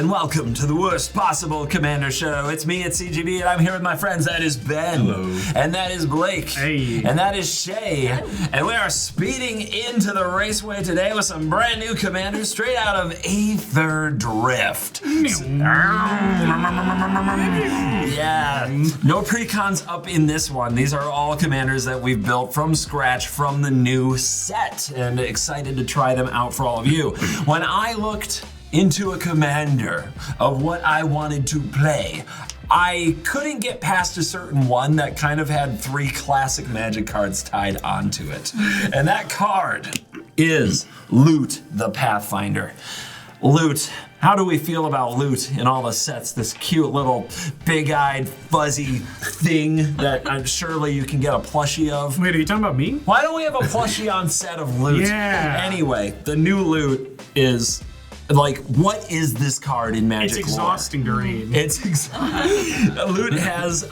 and welcome to the worst possible Commander Show. It's me at CGB, and I'm here with my friends. That is Ben. Hello. And that is Blake. Hey. And that is Shea. And we are speeding into the raceway today with some brand new commanders straight out of Aetherdrift. Yeah. No precons up in this one. These are all commanders that we've built from scratch from the new set, and excited to try them out for all of you. When I looked into a commander of what I wanted to play, I couldn't get past a certain one that kind of had 3 classic Magic cards tied onto it. And that card is Loot the Pathfinder. Loot. How do we feel about Loot in all the sets? This cute little big-eyed fuzzy thing that surely you can get a plushie of. Wait, are you talking about me? Why don't we have a plushie on set of Loot? Yeah. Anyway, the new Loot is... like, what is this card in Magic It's exhausting to read. Loot has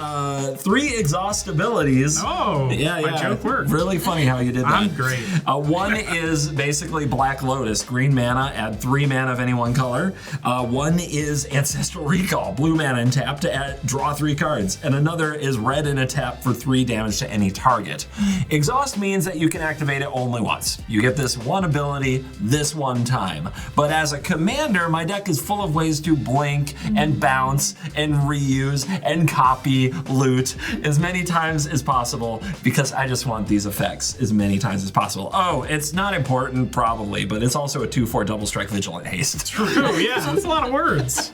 3 exhaust abilities. Oh, yeah. my joke worked. Really funny how you did that. I'm great. One is basically Black Lotus, green mana, add 3 mana of any one color. One is Ancestral Recall, blue mana and tap to draw 3 cards. And another is red and a tap for 3 damage to any target. Exhaust means that you can activate it only once. You get this one ability this one time. But as a commander, my deck is full of ways to blink and bounce and reuse and copy Loot as many times as possible, because I just want these effects as many times as possible. Oh, it's not important probably, but it's also a 2/4 double strike vigilant haste. True, yeah, that's a lot of words.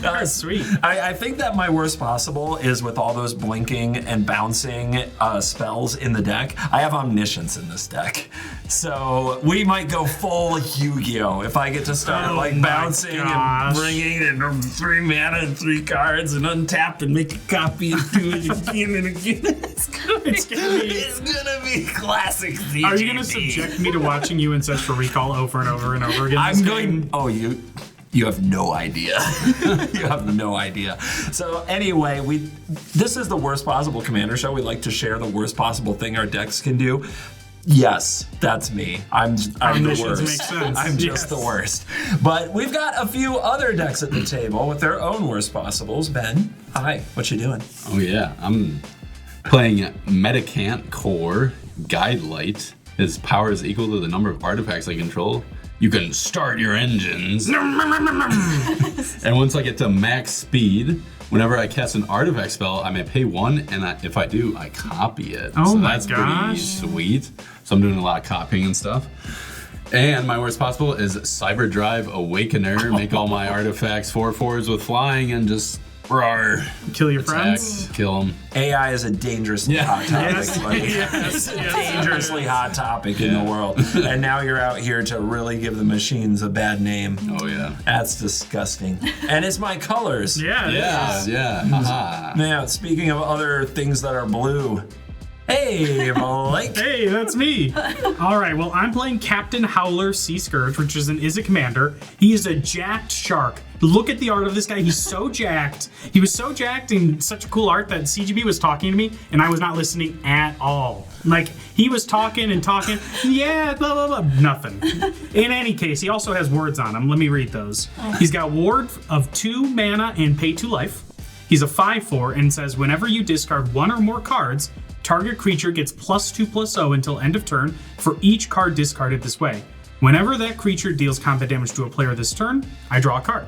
That's sweet. I think that my worst possible is with all those blinking and bouncing spells in the deck. I have Omniscience in this deck. So we might go full Yu-Gi-Oh! If I get to start bouncing and bringing and 3 mana and 3 cards and untap and make a copy and do it again and again. It's gonna be classic CGB. Are you gonna subject me to watching you Ancestral Recall over and over and over again? I'm going. Oh, you have no idea. You have no idea. So anyway, this is the worst possible commander show. We like to share the worst possible thing our decks can do. Yes, that's me. I'm the worst. Makes sense. I'm just the worst. But we've got a few other decks at the table with their own worst possibles. Ben, hi. What you doing? Oh yeah, I'm playing Mendicant Core Guide Light. His power is equal to the number of artifacts I control. You can start your engines. And once I get to max speed, whenever I cast an artifact spell, I may pay 1, and if I do, I copy it. Oh so my that's gosh. pretty sweet. So I'm doing a lot of copying and stuff. And my worst possible is Cyber Drive Awakener. Make all my artifacts 4/4s with flying and just roar. Kill your Attack, friends. kill them. AI is a dangerously hot topic. Yes. It's a dangerously hot topic in the world. And now you're out here to really give the machines a bad name. Oh yeah. That's disgusting. And it's my colors. Yeah, it is. Yeah. Haha. Now, speaking of other things that are blue, hey, Blake. Hey, that's me. All right, well, I'm playing Captain Howler Sea Scourge, which is a commander. He is a jacked shark. Look at the art of this guy. He's so jacked. He was so jacked and such a cool art that CGB was talking to me, and I was not listening at all. Like, he was talking and talking. Yeah, blah, blah, blah. Nothing. In any case, he also has words on him. Let me read those. He's got ward of 2 mana and pay 2 life. He's a 5/4 and says, whenever you discard 1 or more cards, target creature gets +2/+0 until end of turn for each card discarded this way. Whenever that creature deals combat damage to a player this turn, I draw a card.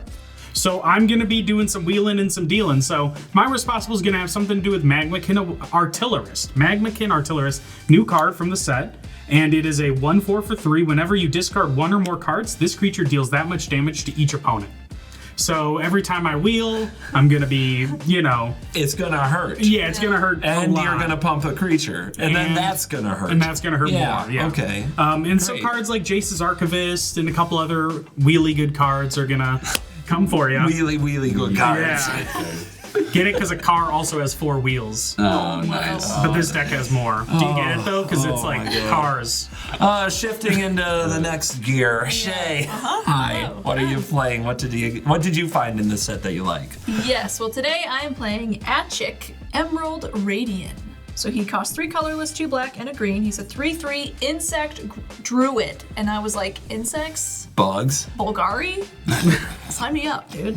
So I'm going to be doing some wheeling and some dealing. So my responsible is going to have something to do with Magmakin Artillerist. Magmakin Artillerist, new card from the set. And it is a 1/4 for 3. Whenever you discard 1 or more cards, this creature deals that much damage to each opponent. So every time I wheel, I'm going to be, It's going to hurt. Yeah, it's going to hurt And a lot. you're going to pump a creature. And then that's going to hurt. And that's going to hurt more, yeah. Okay. And so Great. cards like Jace's Archivist and a couple other wheelie good cards are going to come for you. Really good cards. Yeah. Get it? Because a car also has 4 wheels. Oh, nice. But this deck has more. Do you get it though? Because it's like cars. Shifting into the next gear, Shea. Hi. What are you playing? What did you find in this set that you like? Yes, well today I am playing Aatchik Emerald Radiant. So he costs 3 colorless, 2 black, and a green. He's a 3/3 insect druid. And I was like, insects? Bugs. Bulgari? Sign me up, dude.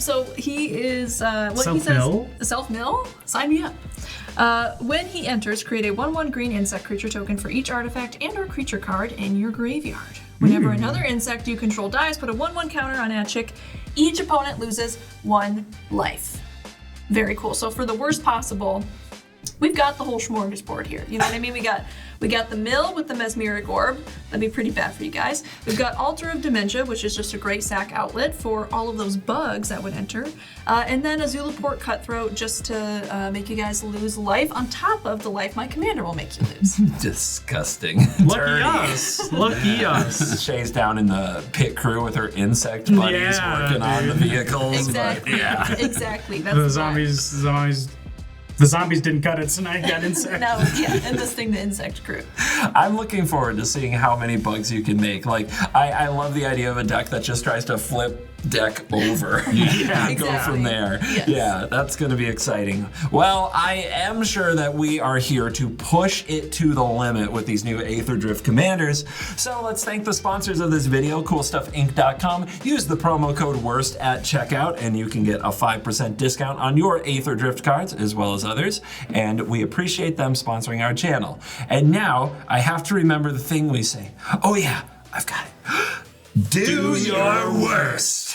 So he is, what Self-mill? he says, self-mill? Sign me up. When he enters, create a 1/1 green insect creature token for each artifact and or creature card in your graveyard. Whenever another insect you control dies, put a 1/1 counter on Aatchik. Each opponent loses 1 life. Very cool. So for the worst possible, we've got the whole smorgasbord here. You know what I mean? We got the mill with the mesmeric orb. That'd be pretty bad for you guys. We've got Altar of Dementia, which is just a great sack outlet for all of those bugs that would enter. And then a Zulaport Cutthroat just to make you guys lose life on top of the life my commander will make you lose. Disgusting. Lucky Dirty. us. Lucky us. Shay's down in the pit crew with her insect buddies Yeah, working on the dude. vehicles. Exactly. But yeah. Exactly. That's The the zombies didn't cut it, so now you got insects. No, yeah, and this thing, the insect crew. I'm looking forward to seeing how many bugs you can make. Like, I love the idea of a deck that just tries to flip deck over Yeah, and go exactly. from there. Yes. Yeah, that's going to be exciting. Well, I am sure that we are here to push it to the limit with these new Aetherdrift commanders. So let's thank the sponsors of this video, CoolStuffInc.com. Use the promo code WORST at checkout and you can get a 5% discount on your Aetherdrift cards as well as others. And we appreciate them sponsoring our channel. And now I have to remember the thing we say. Oh yeah, I've got it. Do your worst.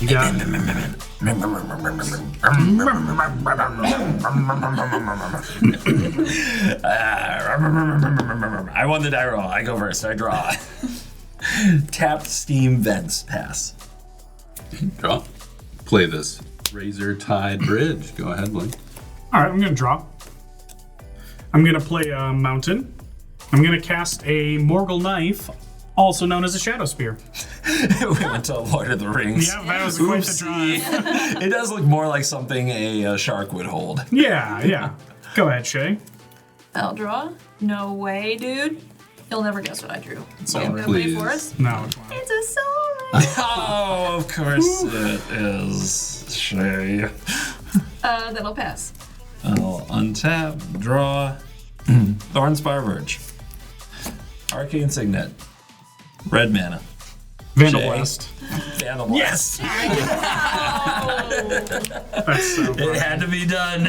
You got I won the die roll. I go first. I draw. Tapped Steam Vents. Pass. Draw. Play this Razor Tide Bridge. Go ahead, Blake. All right, I'm gonna draw. I'm gonna play a mountain. I'm gonna cast a Morgul Knife, also known as a Shadow Spear. We went to Lord of the Rings. Yeah, that was quite the Oopsie. drive. It does look more like something a shark would hold. Yeah. Go ahead, Shay. I'll draw. No way, dude. You'll never guess what I drew. So You ready please. for us? No, it's fine. It's a soul. Oh, of course it is. Shay. That'll pass. I'll untap, draw. Thornspire Verge. Arcane Signet. Red mana. Vandal Shay. Blast. Vandal Blast. That's so It funny. had to be done.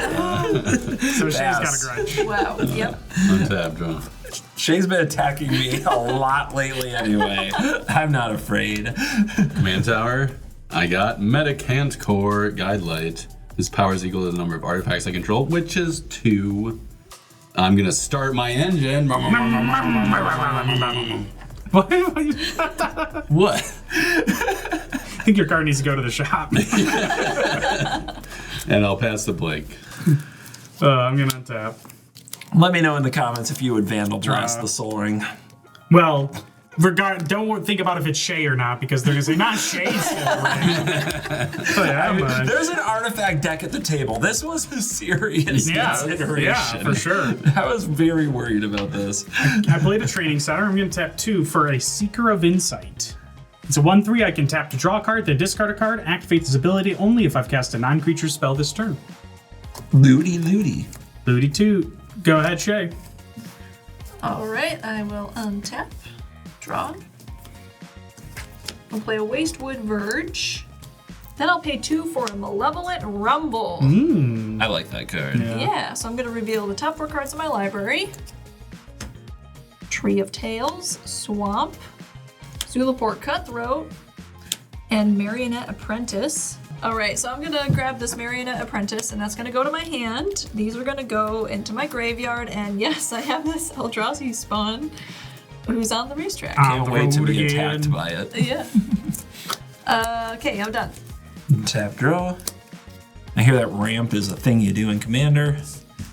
So Shay's got a Pass. grudge. Wow. Yep. Untap, draw. Shay's been attacking me a lot lately anyway. I'm not afraid. Command Tower. I got Mendicant Core Guidelight. His power is equal to the number of artifacts I control, which is 2. I'm gonna start my engine. What? What? I think your card needs to go to the shop. And I'll pass to Blake. I'm gonna untap. Let me know in the comments if you would Vandal Dress the Soul Ring. Well, don't think about if it's Shay or not, because they're gonna say not Shay's Soul Ring. So yeah, There's an artifact deck at the table. This was a serious consideration. yeah, for sure. I was very worried about this. I played a training center. I'm gonna tap 2 for a Seeker of Insight. It's a 1/3. I can tap to draw a card, then discard a card, activate this ability only if I've cast a non-creature spell this turn. Looty looty. Booty 2. Go ahead, Shay. All right. I will untap. Draw. I'll play a Wastewood Verge. Then I'll pay 2 for a Malevolent Rumble. I like that card. Yeah, so I'm going to reveal the top 4 cards of my library. Tree of Tales, Swamp, Zulaport Cutthroat, and Marionette Apprentice. All right, so I'm going to grab this Marionette Apprentice, and that's going to go to my hand. These are going to go into my graveyard, and yes, I have this Eldrazi spawn who's on the racetrack. Can't wait to be Again. attacked by it. Yeah. Okay, I'm done. Tap draw. I hear that ramp is a thing you do in Commander.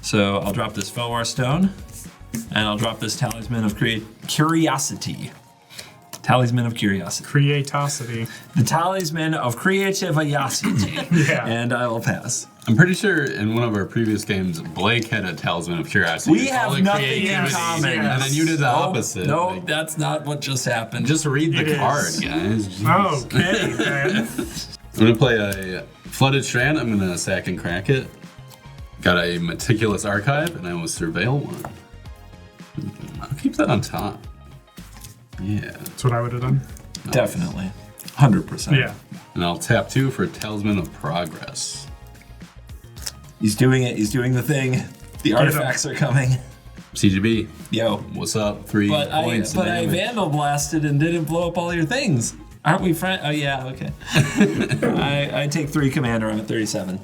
So I'll drop this Felwar Stone. And I'll drop this Talisman of Curiosity. Talisman of Curiosity. Creatosity. The Talisman of Creativity. Yeah. And I will pass. I'm pretty sure in one of our previous games, Blake had a Talisman of Curiosity. We It's all have the nothing in creativity, common. And then you did the opposite. No, Like, that's not what just happened. just read the It card, is. guys. Jeez. Okay, then. I'm going to play a Flooded Strand. I'm going to sack and crack it. Got a Meticulous Archive, and I will Surveil one. I'll keep that on top. Yeah. That's what I would have done. Definitely. 100%. Yeah. And I'll tap 2 for Talisman of Progress. He's doing it. He's doing the thing. The artifacts are coming. CGB, Yo. what's up? 3 But points. I damage. Vandal blasted and didn't blow up all your things. Aren't we friends? Oh, yeah, okay. I take 3 commander. I'm at 37.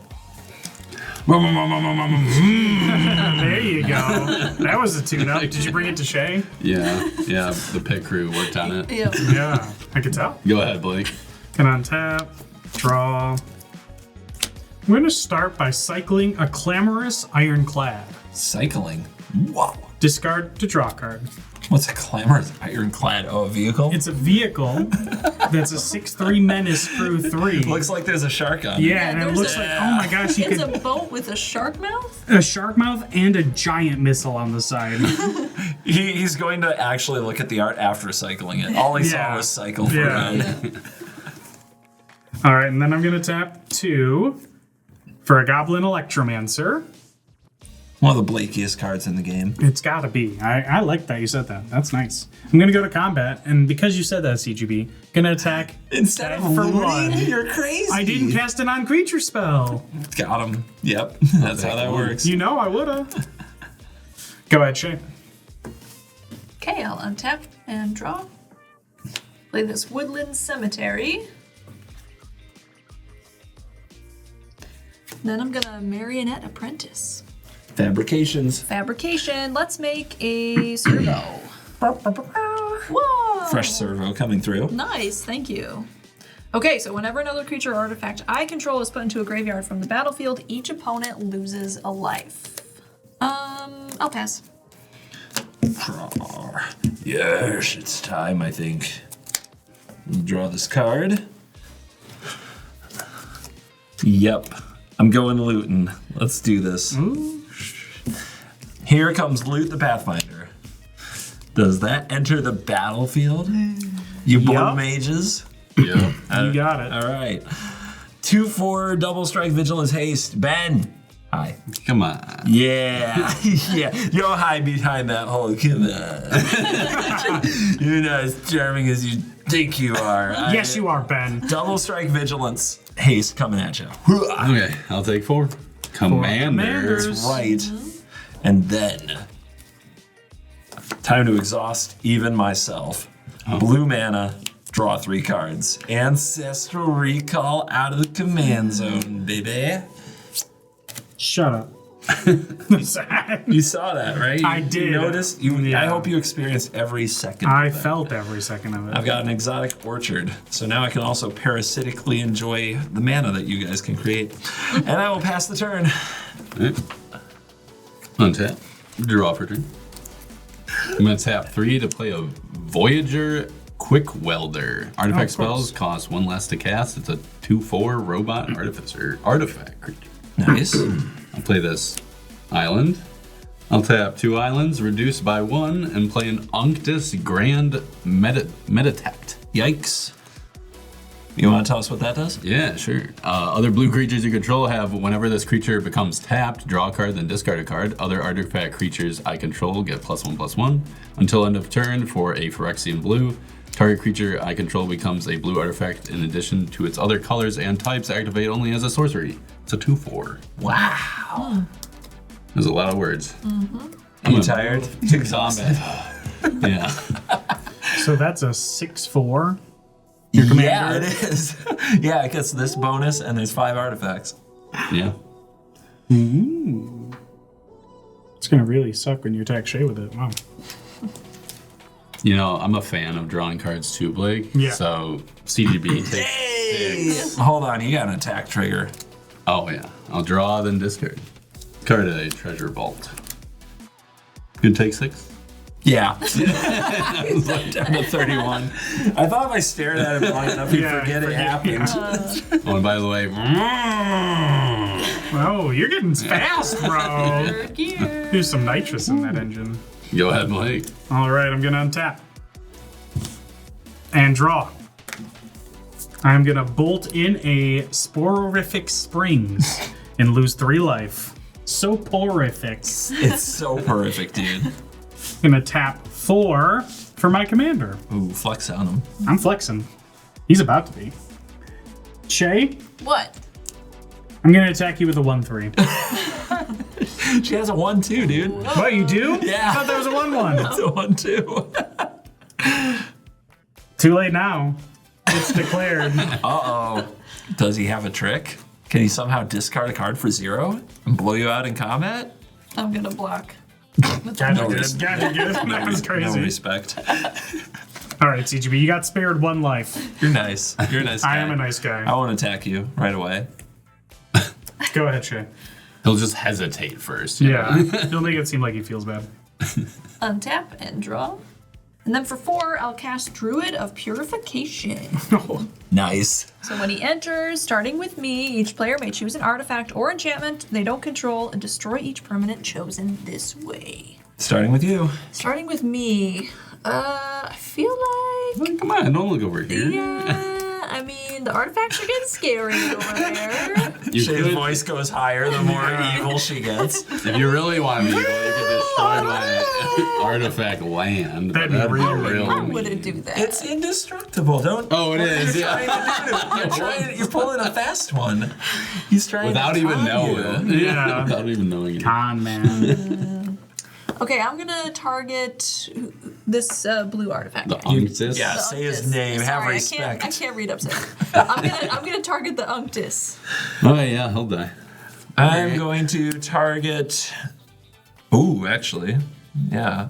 There you go. That was a tune-up. Did you bring it to Shea? Yeah, the pit crew worked on it. Yeah. Yeah, I could tell. Go ahead, Blake. Can untap, draw. I'm going to start by cycling a Clamorous Ironclad. Cycling. Whoa. Discard to draw card. What's a clamorous ironclad? Oh, a vehicle? It's a vehicle that's a 6/3 menace through 3. Looks like there's a shark on it. Yeah, and it there's looks a- like, oh my gosh, you It's could a boat with a shark mouth? a shark mouth and a giant missile on the side. He's going to actually look at the art after cycling it. All he saw Yeah. was cycle for Yeah. red. All right, and then I'm going to tap 2 for a Goblin Electromancer. One of the blakiest cards in the game. It's got to be. I like that you said that. That's nice. I'm going to go to combat, and because you said that, CGB, going to attack Instead of for looting, 1. you're crazy. I didn't cast a non-creature spell. Got him. Yep. That's how that works. You know I woulda. Go ahead, Shea. Okay, I'll untap and draw. Play this Woodland Cemetery. Then I'm gonna Marionette Apprentice. Fabrications. Fabrication. Let's make a servo. Whoa! Fresh servo coming through. Nice, thank you. Okay, so whenever another creature or artifact I control is put into a graveyard from the battlefield, each opponent loses a life. I'll pass. Draw. Yes, it's time, I think. We'll draw this card. Yep. I'm going looting. Let's do this. Here comes Loot the Pathfinder. Does that enter the battlefield? You blue Yup. mages? Yeah. You got it. All right. 2/4 double strike vigilance haste. Ben. Hi. Come on. Yeah. Yeah. You don't hide behind that whole come on. You're not as charming as you think you are. Yes, you are, Ben. Double strike vigilance haste coming at you. Okay, I'll take 4. commanders. Commanders. Right. And then time to exhaust even myself. Blue mana, draw 3 cards. Ancestral recall out of the command zone, baby. Shut up. You saw that, right? I did. You noticed? I Yeah. hope you experienced every second. I of that. felt every second of it. I've got an exotic orchard, so now I can also parasitically enjoy the mana that you guys can create. And I will pass the turn. Right. Untap. Draw for turn. I'm going to tap 3 to play a Voyager Quick Welder. Artifact of course. spells cost 1 less to cast. It's a 2/4 robot artificer artifact creature. Nice. I'll play this island. I'll tap 2 islands, reduce by 1, and play an Unctus Grand Meditect. Yikes. You want to tell us what that does? Yeah, sure. Other blue creatures you control have, whenever this creature becomes tapped, draw a card, then discard a card. Other artifact creatures I control get +1/+1. Until end of turn for a Phyrexian blue. Target creature I control becomes a blue artifact in addition to its other colors and types, activate only as a sorcery. It's a 2/4. Wow. There's a lot of words. Are you tired? Combat. Yeah. So that's a 6/4. Yeah, it is. Yeah, it gets this bonus, and there's 5 artifacts. Yeah. It's gonna really suck when you attack Shea with it. Wow. You know, I'm a fan of drawing cards too, Blake. Yeah. So CGB takes 6. Hold on, you got an attack trigger. Oh yeah. I'll draw, then discard. Card a treasure vault. Good, take 6. Yeah. Like down to 31. I thought if I stared at it long enough, you'd forget it happened. Oh, and by the way, Oh, you're getting fast, bro. Third gear. There's some nitrous in that engine. go ahead, Mike. All right, I'm gonna untap and draw. I'm gonna bolt in a Spororific Springs and lose 3 life. So porrific. It's so horrific, dude. Gonna tap 4 for my commander. Ooh, flex on him. I'm flexing. He's about to be. Shea, What? I'm gonna attack you with a 1/3. She has a 1-2, dude. What, you do? Yeah. I thought there was a 1/1. It's a 1-2. Too late now. It's declared. Uh-oh. Does he have a trick? Can he somehow discard a card for 0 and blow you out in combat? I'm gonna block. Gotcha, No good. risk. Gotcha, good. That was No crazy. respect. All right, CGB, you got spared 1 life. You're nice. You're a nice guy. I am a nice guy. I won't attack you right away. Go ahead, Shea. He'll just hesitate first. Yeah, you'll make it seem like he feels bad. Untap and draw. And then for 4, I'll cast Druid of Purification. Nice. So when he enters, starting with me, each player may choose an artifact or enchantment they don't control and destroy each permanent chosen this way. Starting with you. Starting with me, I feel like, Come on, don't look over here. yeah, I mean, the artifacts are getting scary over there. You Shay's could, voice goes higher the more evil she gets. if you really want me, you could destroy my artifact land. That'd be really I wouldn't do that. It's indestructible. Don't. Oh, it what is, You're yeah. trying to do. You're pulling a fast one. He's trying Without to even con knowing. you. Yeah. Without even knowing it. Con man. Okay, I'm gonna target this blue artifact. The guy. Unctus. Yeah. The Say his Unctus. name, have Sorry, respect. I can't read upside down. I'm gonna target the Unctus. Oh, yeah, he'll die. I'm going to target. Ooh, actually, yeah.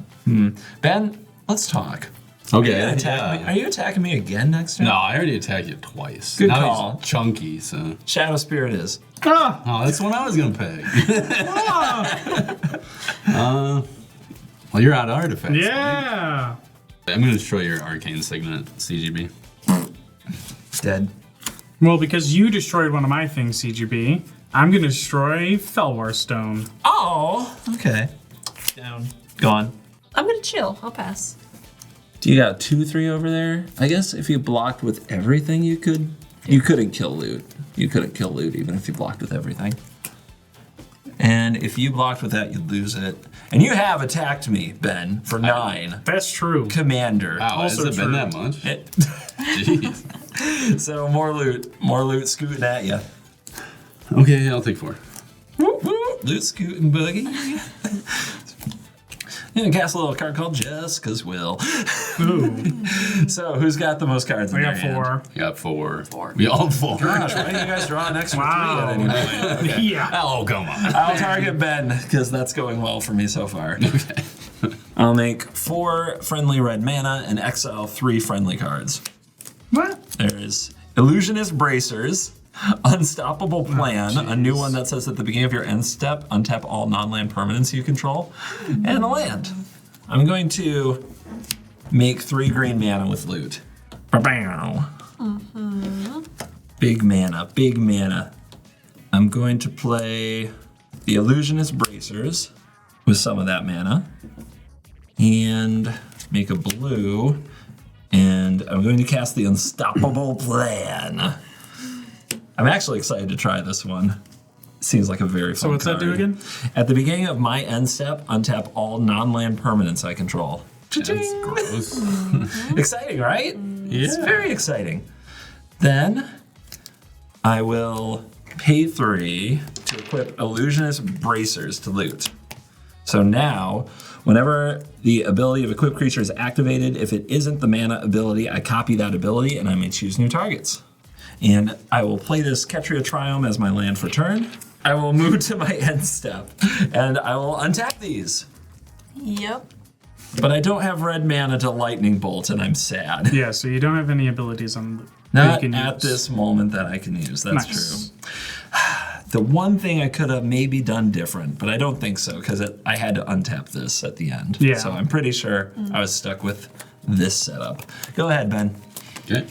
Ben, let's talk. Okay, Attack me. Are you attacking me again next turn? No, I already attacked you twice. Good now call. He's chunky, so. Shadow Spirit is. Ah! Oh, that's the one I was gonna pick. Well, you're out of artifacts. Yeah. I'm gonna destroy your arcane signet, CGB. Dead. Well, because you destroyed one of my things, CGB, I'm gonna destroy Felwar Stone. Oh, okay. Down. Gone. I'm gonna chill. I'll pass. Do you got 2-3 over there? I guess if you blocked with everything, you could. You couldn't kill loot. You couldn't kill loot even if you blocked with everything. And if you blocked with that, you'd lose it. And you have attacked me, Ben, for 9. That's true. Commander. Wow, has Also it been true. that much? It- Jeez. so more loot scooting at you. Okay, I'll take 4. Loot scooting boogie. Yeah, cast a little card called Jessica's Will. Ooh, So who's got the most cards in we their got hand? 4. I got 4. 4. We all 4. Gosh, why didn't you guys draw an extra Wow. 3 at any point? Yeah. Oh, come on. I'll target Ben, because that's going well for me so far. Okay. I'll make 4 friendly red mana and exile 3 friendly cards. What? There's Illusionist Bracers, Unstoppable Plan, a new one that says at the beginning of your end step, untap all non-land permanents you control, and a land. I'm going to make 3 green mana with loot. Ba-bow. Big mana, big mana. I'm going to play the Illusionist Bracers with some of that mana, and make a blue, and I'm going to cast the Unstoppable Plan. I'm actually excited to try this one. Seems like a very fun So what's that do card. again? At the beginning of my end step, untap all non-land permanents I control. That's gross. Exciting, right? It's very exciting. Then I will pay 3 to equip Illusionist Bracers to loot. So now, whenever the ability of equipped creature is activated, if it isn't the mana ability, I copy that ability and I may choose new targets. And I will play this Ketria Triome as my land for turn. I will move to my end step and I will untap these. Yep. But I don't have red mana to Lightning Bolt and I'm sad. Yeah, so you don't have any abilities on that Not you can at use. this moment that I can use, that's Nice. true. The one thing I could have maybe done different, but I don't think so because I had to untap this at the end. Yeah. So I'm pretty sure I was stuck with this setup. Go ahead, Ben. Okay.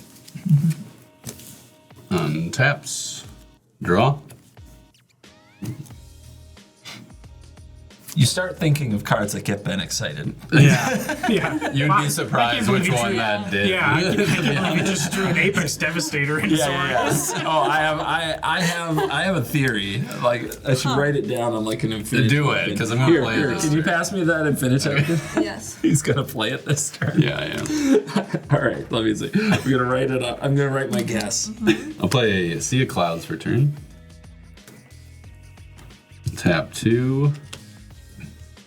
Untaps. Draw. You start thinking of cards that get Ben excited. Yeah. You'd be surprised which one that did. Yeah, I can't believe you just drew an Apex Devastator into Sword. Oh, I have a theory. Like I should write it down on like an infinity. Do it, token. 'cause I'm gonna play Here, this can you turn. pass me that infinity token? Yes. He's gonna play it this turn. Yeah, I am. All right, let me see. I'm gonna write it up. I'm gonna write my guess. I'll play a Sea of Clouds for turn. Tap 2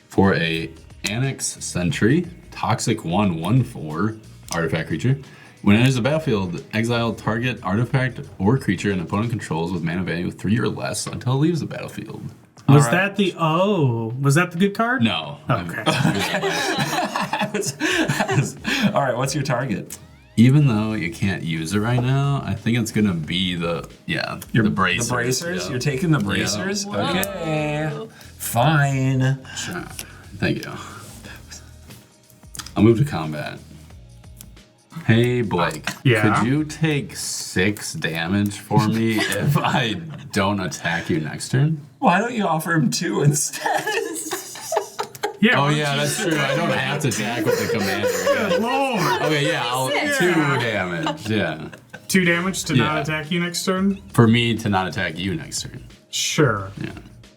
for a Annex Sentry, Toxic 1/1/4 artifact creature. When it enters the battlefield, exile target artifact or creature an opponent controls with mana value 3 or less until it leaves the battlefield. Was that the good card? No. Okay. All right, what's your target? Even though you can't use it right now, I think it's gonna be the bracers. The bracers? Yeah. You're taking the bracers? Yeah. Okay. Fine. Sure. Thank you. I'll move to combat. Hey Blake, Yeah? could you take 6 damage for me if I don't attack you next turn? Why don't you offer him 2 instead? Yeah. Oh yeah, that's true. I don't have to attack with the commander. Yeah. Lord. Okay, yeah, I'll 2 damage. Yeah, 2 damage to not Yeah. attack you next turn? for me to not attack you next turn. Sure. Yeah.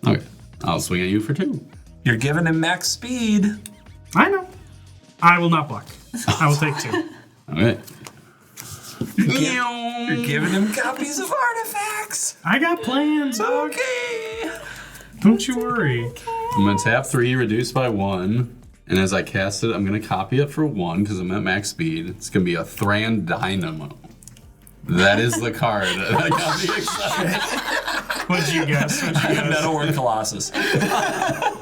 Okay, I'll swing at you for 2. You're giving him max speed. I know. I will not block. I will take 2. Okay. You're giving him copies of artifacts. I got plans. Okay. Don't you worry. I'm gonna tap 3, reduce by 1, and as I cast it, I'm gonna copy it for 1 because I'm at max speed. It's gonna be a Thran Dynamo. That is the card that got me excited. What'd you guess? Metalwork Colossus.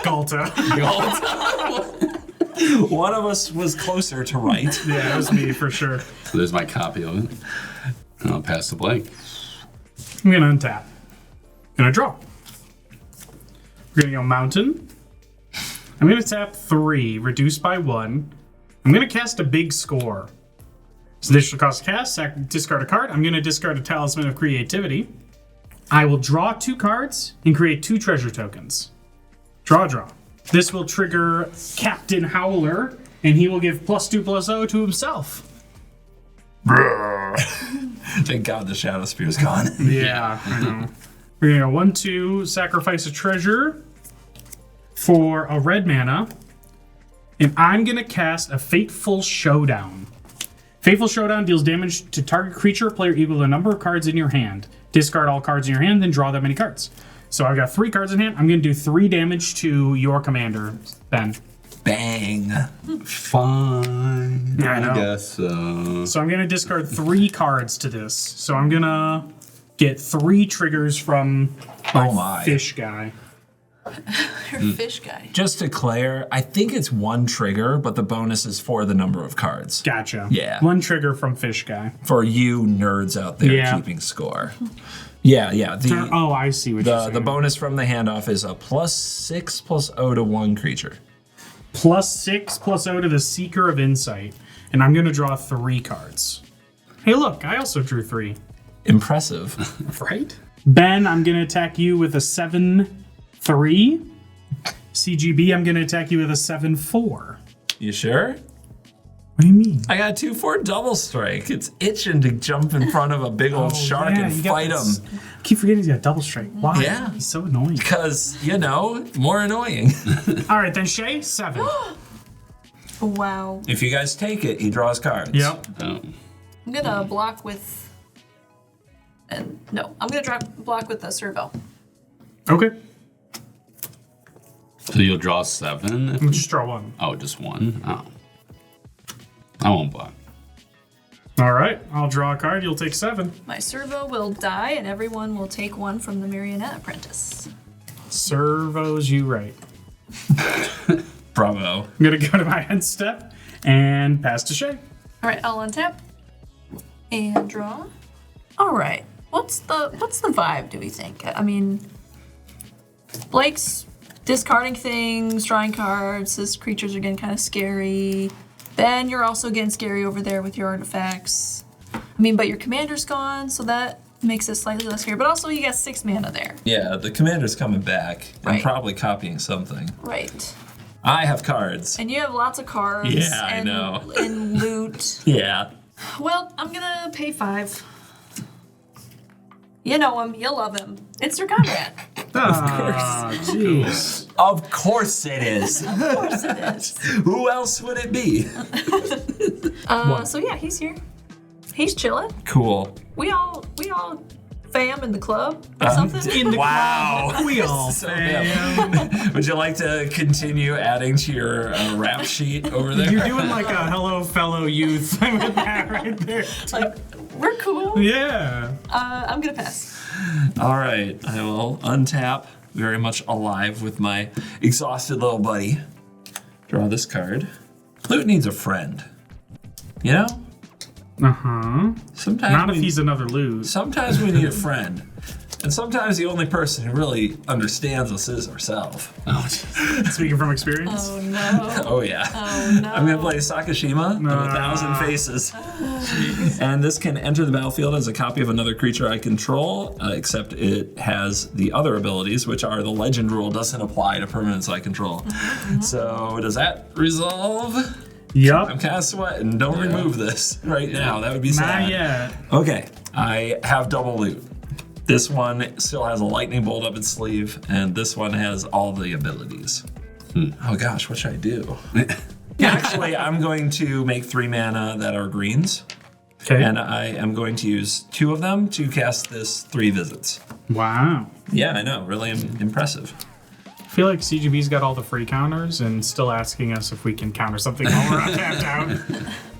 Galta. One of us was closer to right. Yeah, it was me for sure. So there's my copy of it. And I'll pass the Blake. I'm gonna untap. Gonna draw. We're gonna go mountain. I'm gonna tap 3, reduce by 1. I'm gonna cast a big score. So additional cost to cast, discard a card. I'm gonna discard a Talisman of Creativity. I will draw 2 cards and create 2 treasure tokens. Draw. This will trigger Captain Howler, and he will give +2/+0 to himself. Thank God the Shadow Spear's gone. Yeah, I know. We're gonna go 1/2, sacrifice a treasure for a red mana, and I'm gonna cast a Fateful Showdown. Fateful Showdown deals damage to target creature or player equal to the number of cards in your hand. Discard all cards in your hand, then draw that many cards. So I've got 3 cards in hand. I'm gonna do 3 damage to your commander, Ben. Bang. Fine. Yeah, I know. guess so. So I'm gonna discard 3 cards to this. So I'm gonna get 3 triggers from my. fish guy. Your fish guy. Just to clear, I think it's 1 trigger, but the bonus is for the number of cards. Gotcha. Yeah. 1 trigger from fish guy. For you nerds out there Yeah. keeping score. Yeah. Oh, I see what you're saying. The bonus from the handoff is a +6/+0 to 1 creature. +6/+0 to the Seeker of Insight. And I'm going to draw 3 cards. Hey, look, I also drew 3. Impressive. Right? Ben, I'm going to attack you with a 7/3. CGB, I'm going to attack you with a 7/4. You sure? What do you mean? I got 2/4 double strike. It's itching to jump in front of a big old shark yeah, and you got fight this- him. Keep forgetting he's got double strike. Why? Yeah. He's so annoying. Because, more annoying. All right, then Shea, 7. Wow. If you guys take it, he draws cards. Yep. Oh. I'm gonna block with. And no, I'm gonna block with the servo. Okay. So you'll draw 7? We'll just draw 1. Oh, just 1? Oh. I won't block. All right, I'll draw a card. You'll take 7. My servo will die, and everyone will take 1 from the Marionette Apprentice. Servos you right. Bravo. I'm going to go to my end step and pass to Shea. All right, I'll untap and draw. All right, what's the vibe? Do we think? I mean, Blake's discarding things, drawing cards. His creatures are getting kind of scary. Ben, you're also getting scary over there with your artifacts. But your commander's gone, so that makes it slightly less scary. But also, you got 6 mana there. Yeah, the commander's coming back and Right. probably copying something. Right. I have cards. And you have lots of cards. Yeah, I know. And loot. Yeah. Well, I'm gonna pay 5. You know him. You love him. It's your Conrad. Ah, jeez. Of course it is. Of course it is. Who else would it be? So yeah, he's here. He's chilling. Cool. We all fam in the club or something. In the Wow. club, we all So fam. Would you like to continue adding to your rap sheet over there? You're doing like a hello fellow youth with that right there. Like, we're cool. Yeah. I'm gonna pass. All right, I will untap, very much alive with my exhausted little buddy. Draw this card. Loot needs a friend. You know? Uh-huh. Sometimes Not if he's another lose. Sometimes we need a friend. And sometimes the only person who really understands us is ourselves. Oh, jeez. Speaking from experience. Oh no. Oh yeah. Oh no. I'm gonna play Sakashima of 1,000 Faces. And this can enter the battlefield as a copy of another creature I control, except it has the other abilities, which are the legend rule doesn't apply to permanents I control. So does that resolve? Yup. I'm kind of sweating. Don't remove this right now. That would be sad. Not yet. Okay, I have double loot. This one still has a lightning bolt up its sleeve, and this one has all the abilities. Oh gosh, what should I do? Actually, I'm going to make 3 mana that are greens, Okay. and I am going to use 2 of them to cast this 3 visits. Wow. Yeah, I know, really impressive. I feel like CGB's got all the free counters and still asking us if we can counter something while we're on tapped out.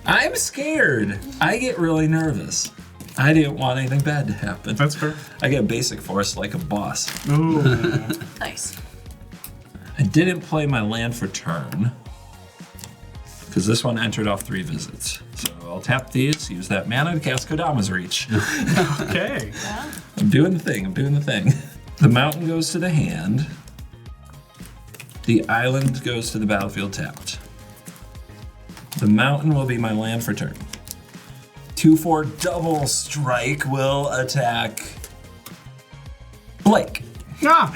I'm scared. I get really nervous. I didn't want anything bad to happen. That's fair. I get basic force like a boss. Ooh. Nice. I didn't play my land for turn, because this one entered off 3 visits. So I'll tap these, use that mana to cast Kodama's Reach. Okay. I'm doing the thing, I'm doing the thing. The mountain goes to the hand. The island goes to the battlefield tapped. The mountain will be my land for turn. 2/4 double strike will attack Blake. Ah.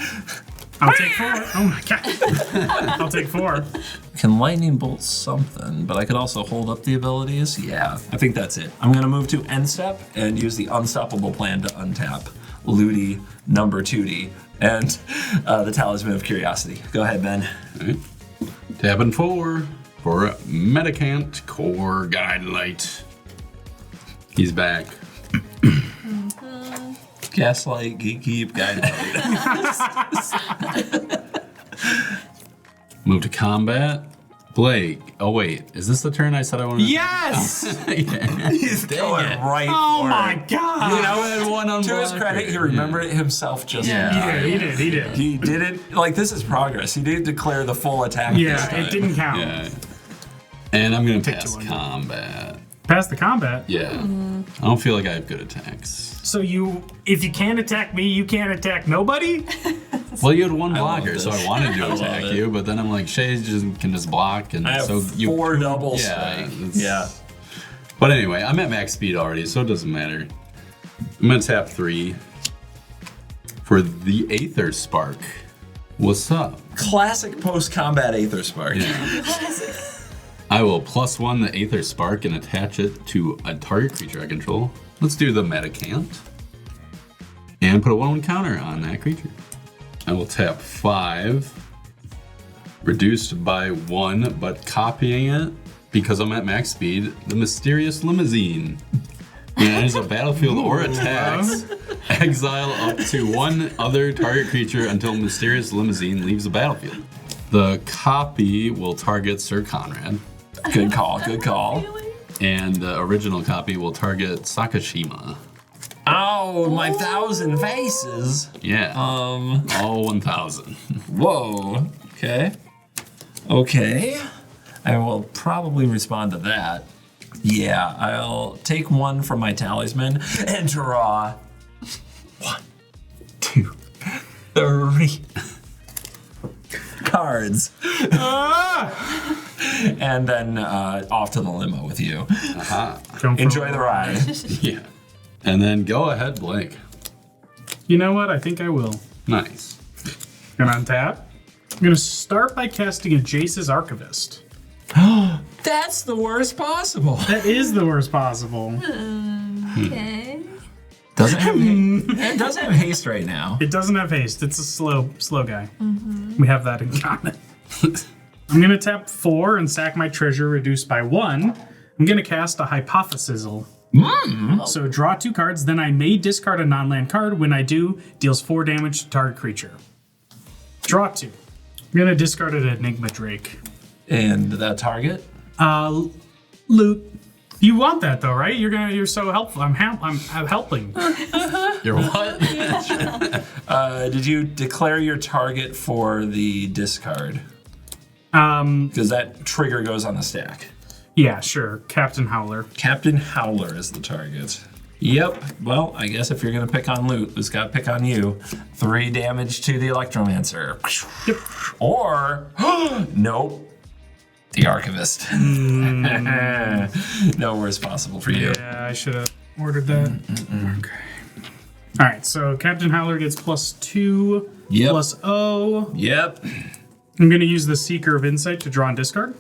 I'll take 4. Oh my god. I'll take 4. Can lightning bolt something, but I could also hold up the abilities. Yeah, I think that's it. I'm gonna move to end step and use the unstoppable plan to untap Looty number 2D and the Talisman of Curiosity. Go ahead, Ben. All right. Tapping 4 for Mendicant Core Guidelight. He's back. Gaslight, Geek, Guide. Move to combat. Blake. Oh wait, is this the turn I said I wanted? Yes! Yeah. He's going it. right Oh for my it. god! You know, I had one on To his blocker. credit, he remembered it himself just Yeah. He did. He didn't, like, this is progress. He didn't declare the full attack this Yeah, time. it didn't count. Yeah. And I'm gonna Take pass 2 on. combat. Past the combat. Yeah. I don't feel like I have good attacks. So if you can't attack me, you can't attack nobody? Well, you had 1 I love blocker, so this. I wanted to I love attack it. you, but then I'm like, Shea can just block, and I have so you 4 double yeah, strike. it's- Yeah. But anyway, I'm at max speed already, so it doesn't matter. I'm gonna tap 3 for the Aether Spark. What's up? Classic post-combat Aether Spark. Yeah. I will +1 the Aether Spark and attach it to a target creature I control. Let's do the Mendicant. And put a 1/1 counter on that creature. I will tap 5. Reduced by 1, but copying it, because I'm at max speed, the Mysterious Limousine. When it enters a battlefield or attacks, exile up to 1 other target creature until Mysterious Limousine leaves the battlefield. The copy will target Sir Conrad, Good call, good call. and the original copy will target Sakashima. Oh, my 1,000 faces. Yeah, all 1,000. Whoa. Okay. Okay. I will probably respond to that. Yeah, I'll take 1 from my talisman and draw 1, 2, 3. cards. Ah! And then off to the limo with you. Going for Enjoy a the ride. Yeah. And then go ahead, Blake. You know what? I think I will. Nice. Gonna untap. I'm gonna start by casting a Jace's Archivist. That's the worst possible. That is the worst possible. Okay. It doesn't have haste right now. It doesn't have haste. It's a slow guy. We have that in common. I'm gonna tap 4 and sack my treasure reduced by 1. I'm gonna cast a Hypothesizzle. So draw 2 cards, then I may discard a non-land card. When I do, deals 4 damage to target creature. Draw 2. I'm gonna discard an Enigma Drake. And that target? Loot. You want that though, right? You're so helpful. I'm helping. You're what? Did you declare your target for the discard? Um, Because that trigger goes on the stack. yeah, sure. Captain Howler. Captain Howler is the target. Yep. Well, I guess if you're going to pick on loot, who's got to pick on you? 3 damage to the Electromancer. Yep. Or, nope, the Archivist. No worse possible for you. Yeah, I should have ordered that. Okay. All right, so Captain Howler gets +2, Yep. +0. Yep. I'm going to use the Seeker of Insight to draw and discard.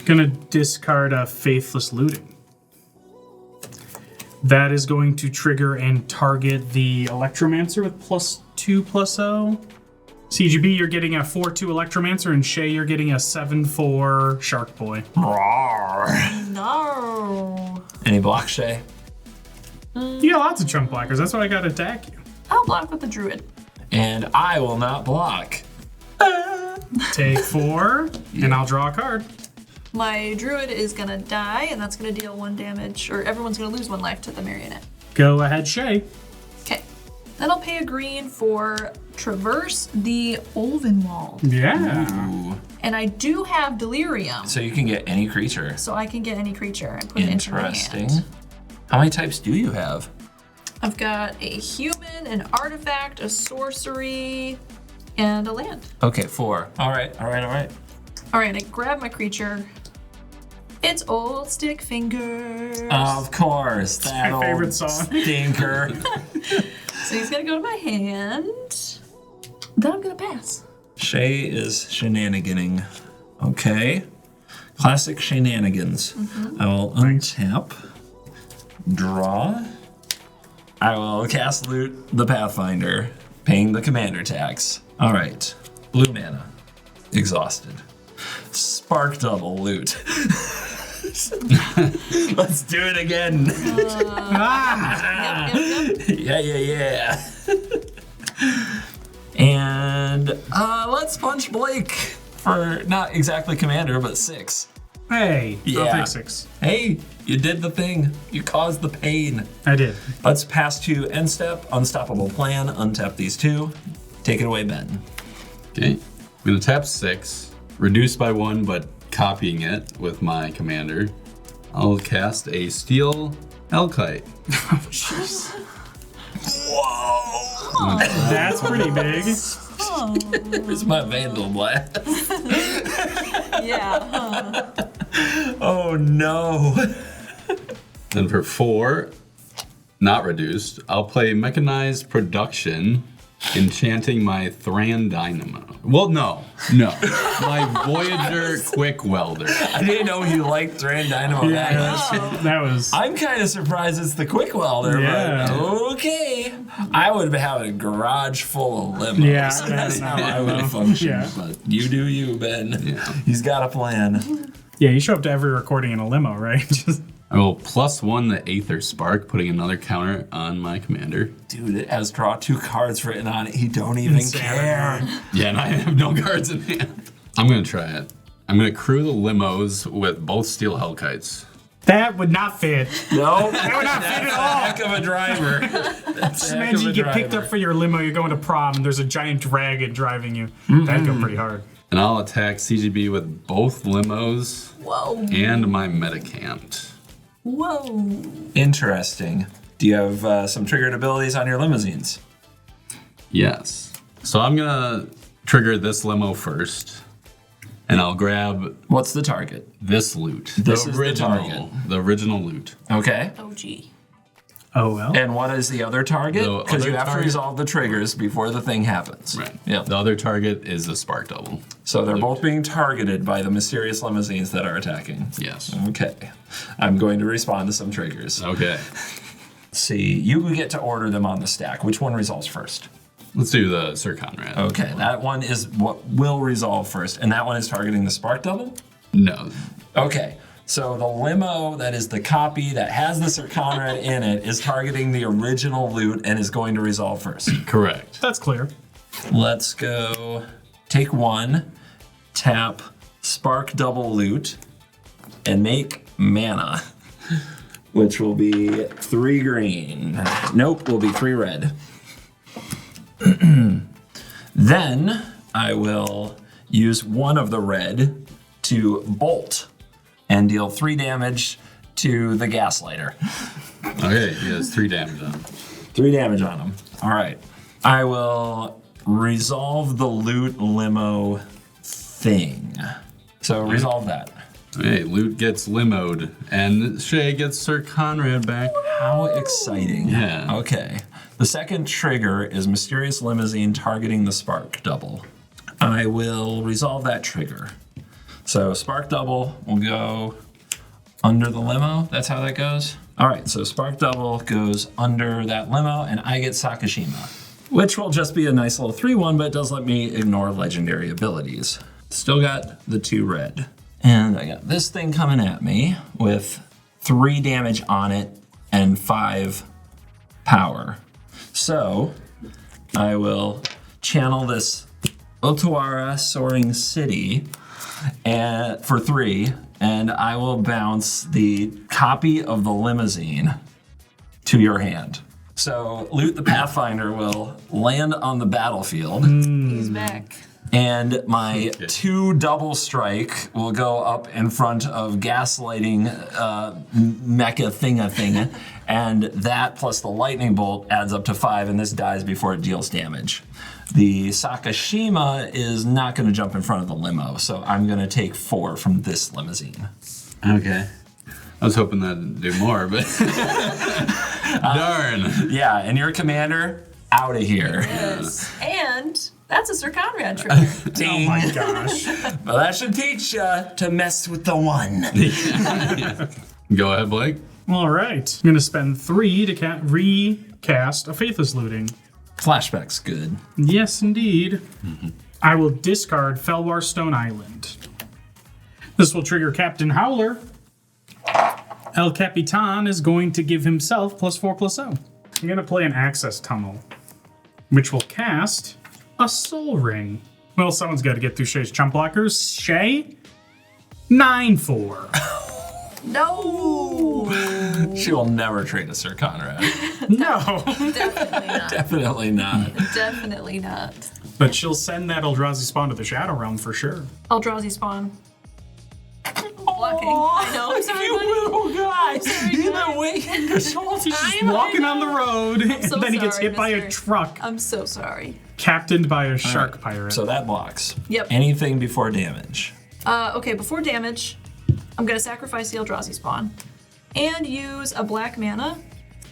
Going to discard a Faithless Looting. That is going to trigger and target the Electromancer with +2, +0. CGB, you're getting a 4/2 Electromancer, and Shea, you're getting a 7/4 Shark Boy. Roar. No. Any block, Shea? You got lots of chunk blockers. That's why I got to attack you. I'll block with the Druid. And I will not block. Take 4, and I'll draw a card. My Druid is gonna die, and that's gonna deal 1 damage, or everyone's gonna lose 1 life to the Marionette. Go ahead, Shea. Okay. Then I'll pay a green for Traverse the Olvenwald. Yeah. Ooh. And I do have Delirium, So you can get any creature. so I can get any creature and put it into my Interesting. hand. How many types do you have? I've got a human, an artifact, a sorcery, and a land. Okay, 4. All right. All right, I grab my creature. It's Old Stick Fingers. Of course. That my favorite old song. Stinker. So he's gonna go to my hand. Then I'm gonna pass. Shea is shenaniganing. Okay. Classic shenanigans. I will untap. Draw. I will cast Loot the Pathfinder, paying the commander tax. All right. Blue mana. Exhausted. Spark double loot. Let's do it again. Yeah. And let's punch Blake for not exactly commander, but 6. Hey, I'll Yeah. take 6. Hey, you did the thing. You caused the pain. I did. Let's pass to end step, unstoppable plan, untap these 2. Take it away, Ben. Okay. I'm going to tap 6, reduce by 1, but copying it with my commander. I'll cast a Steel Elkite. Whoa! That's pretty big. Where's my Vandal Blast? Yeah. Oh no. Then for 4, not reduced, I'll play Mechanized Production, enchanting my Thran Dynamo. Well, no. My Voyager Quick Welder. I didn't know you liked Thran Dynamo that much. That was. I'm kind of surprised it's the Quick Welder, Yeah. but okay. I would have a garage full of limos. Yeah, That's how yeah. I would function. Yeah. But you do you, Ben. Yeah. He's got a plan. Yeah, you show up to every recording in a limo, right? Just, I will +1 the Aether Spark, putting another counter on my commander. Dude, it has draw 2 cards written on it. He don't even care. Yeah, and I have no cards in hand. I'm going to try it. I'm going to crew the limos with both Steel Hellkites. that would not fit. No, That would not fit that's at a all. heck of a driver. That's a heck Imagine you of a get picked driver. up for your limo, you're going to prom, and there's a giant dragon driving you. That'd go pretty hard. And I'll attack CGB with both limos Whoa. and my Mendicant. Whoa. Interesting. Do you have some triggered abilities on your limousines? Yes. So I'm going to trigger this limo first, and I'll grab What's the target? this loot. This is the target. The original loot. Okay. Oh, gee. Oh, well. And what is the other target? The Because other you have to target- resolve the triggers before the thing happens. Right. Yeah. The other target is the spark double. So they're both being targeted by the mysterious limousines that are attacking. Yes. Okay. I'm going to respond to some triggers. Okay. Let's see. You get to order them on the stack. Which one resolves first? Let's do the Sir Conrad. Okay. That one is what will resolve first. And that one is targeting the spark double? No. Okay. So the limo that is the copy that has the Sir Conrad in it is targeting the original loot and is going to resolve first. Correct. That's clear. Let's go take one, tap spark double loot, and make mana, which will be 3 green. Nope, will be 3 red. Then I will use one of the red to bolt and deal 3 damage to the gaslighter. Okay, he has 3 damage on him. 3 damage on him. All right. I will resolve the loot limo thing. So resolve that. Okay, loot gets limoed, and Shea gets Sir Conrad back. How exciting. Yeah. Okay. The second trigger is Mysterious Limousine targeting the Spark Double. I will resolve that trigger. So Spark Double will go under the limo. That's how that goes. All right, so Spark Double goes under that limo, and I get Sakashima, which will just be a nice little 3-1, but it does let me ignore legendary abilities. Still got the 2 red. And I got this thing coming at me with 3 damage on it and 5 power. So I will channel this Otawara Soaring City and for 3, and I will bounce the copy of the limousine to your hand. So Loot the Pathfinder will land on the battlefield. He's back. And my 2 double strike will go up in front of gaslighting mecha thinga, and that plus the lightning bolt adds up to 5, and this dies before it deals damage. The Sakashima is not going to jump in front of the limo, so I'm going to take 4 from this limousine. Okay. I was hoping that'd do more, but darn. Yeah, and your commander, out of here. Yes. And that's a Sir Conrad trigger. Oh my gosh. Well, that should teach you to mess with the 1. Go ahead, Blake. All right. I'm going to spend 3 to recast a Faithless Looting. Flashback's good. Yes, indeed. I will discard Felwar Stone Island. This will trigger Captain Howler. El Capitan is going to give himself +4/+0. I'm going to play an Access Tunnel, which will cast a Soul Ring. Well, someone's got to get through Shea's chump blockers. Shea, 9/4. No! She will never trade a Sir Conrad. No. Definitely not. Definitely not. Definitely not. But she'll send that Eldrazi Spawn to the Shadow Realm for sure. Eldrazi spawn. Blocking. I know. I'm sorry, You buddy. little guy. sorry, You've guy. been waiting to He's just walking on the road, so and then he gets sorry, hit by a mister. truck, I'm so sorry. captained by a shark pirate. So that blocks. Yep. Anything before damage. Okay, before damage, I'm going to sacrifice the Eldrazi spawn and use a black mana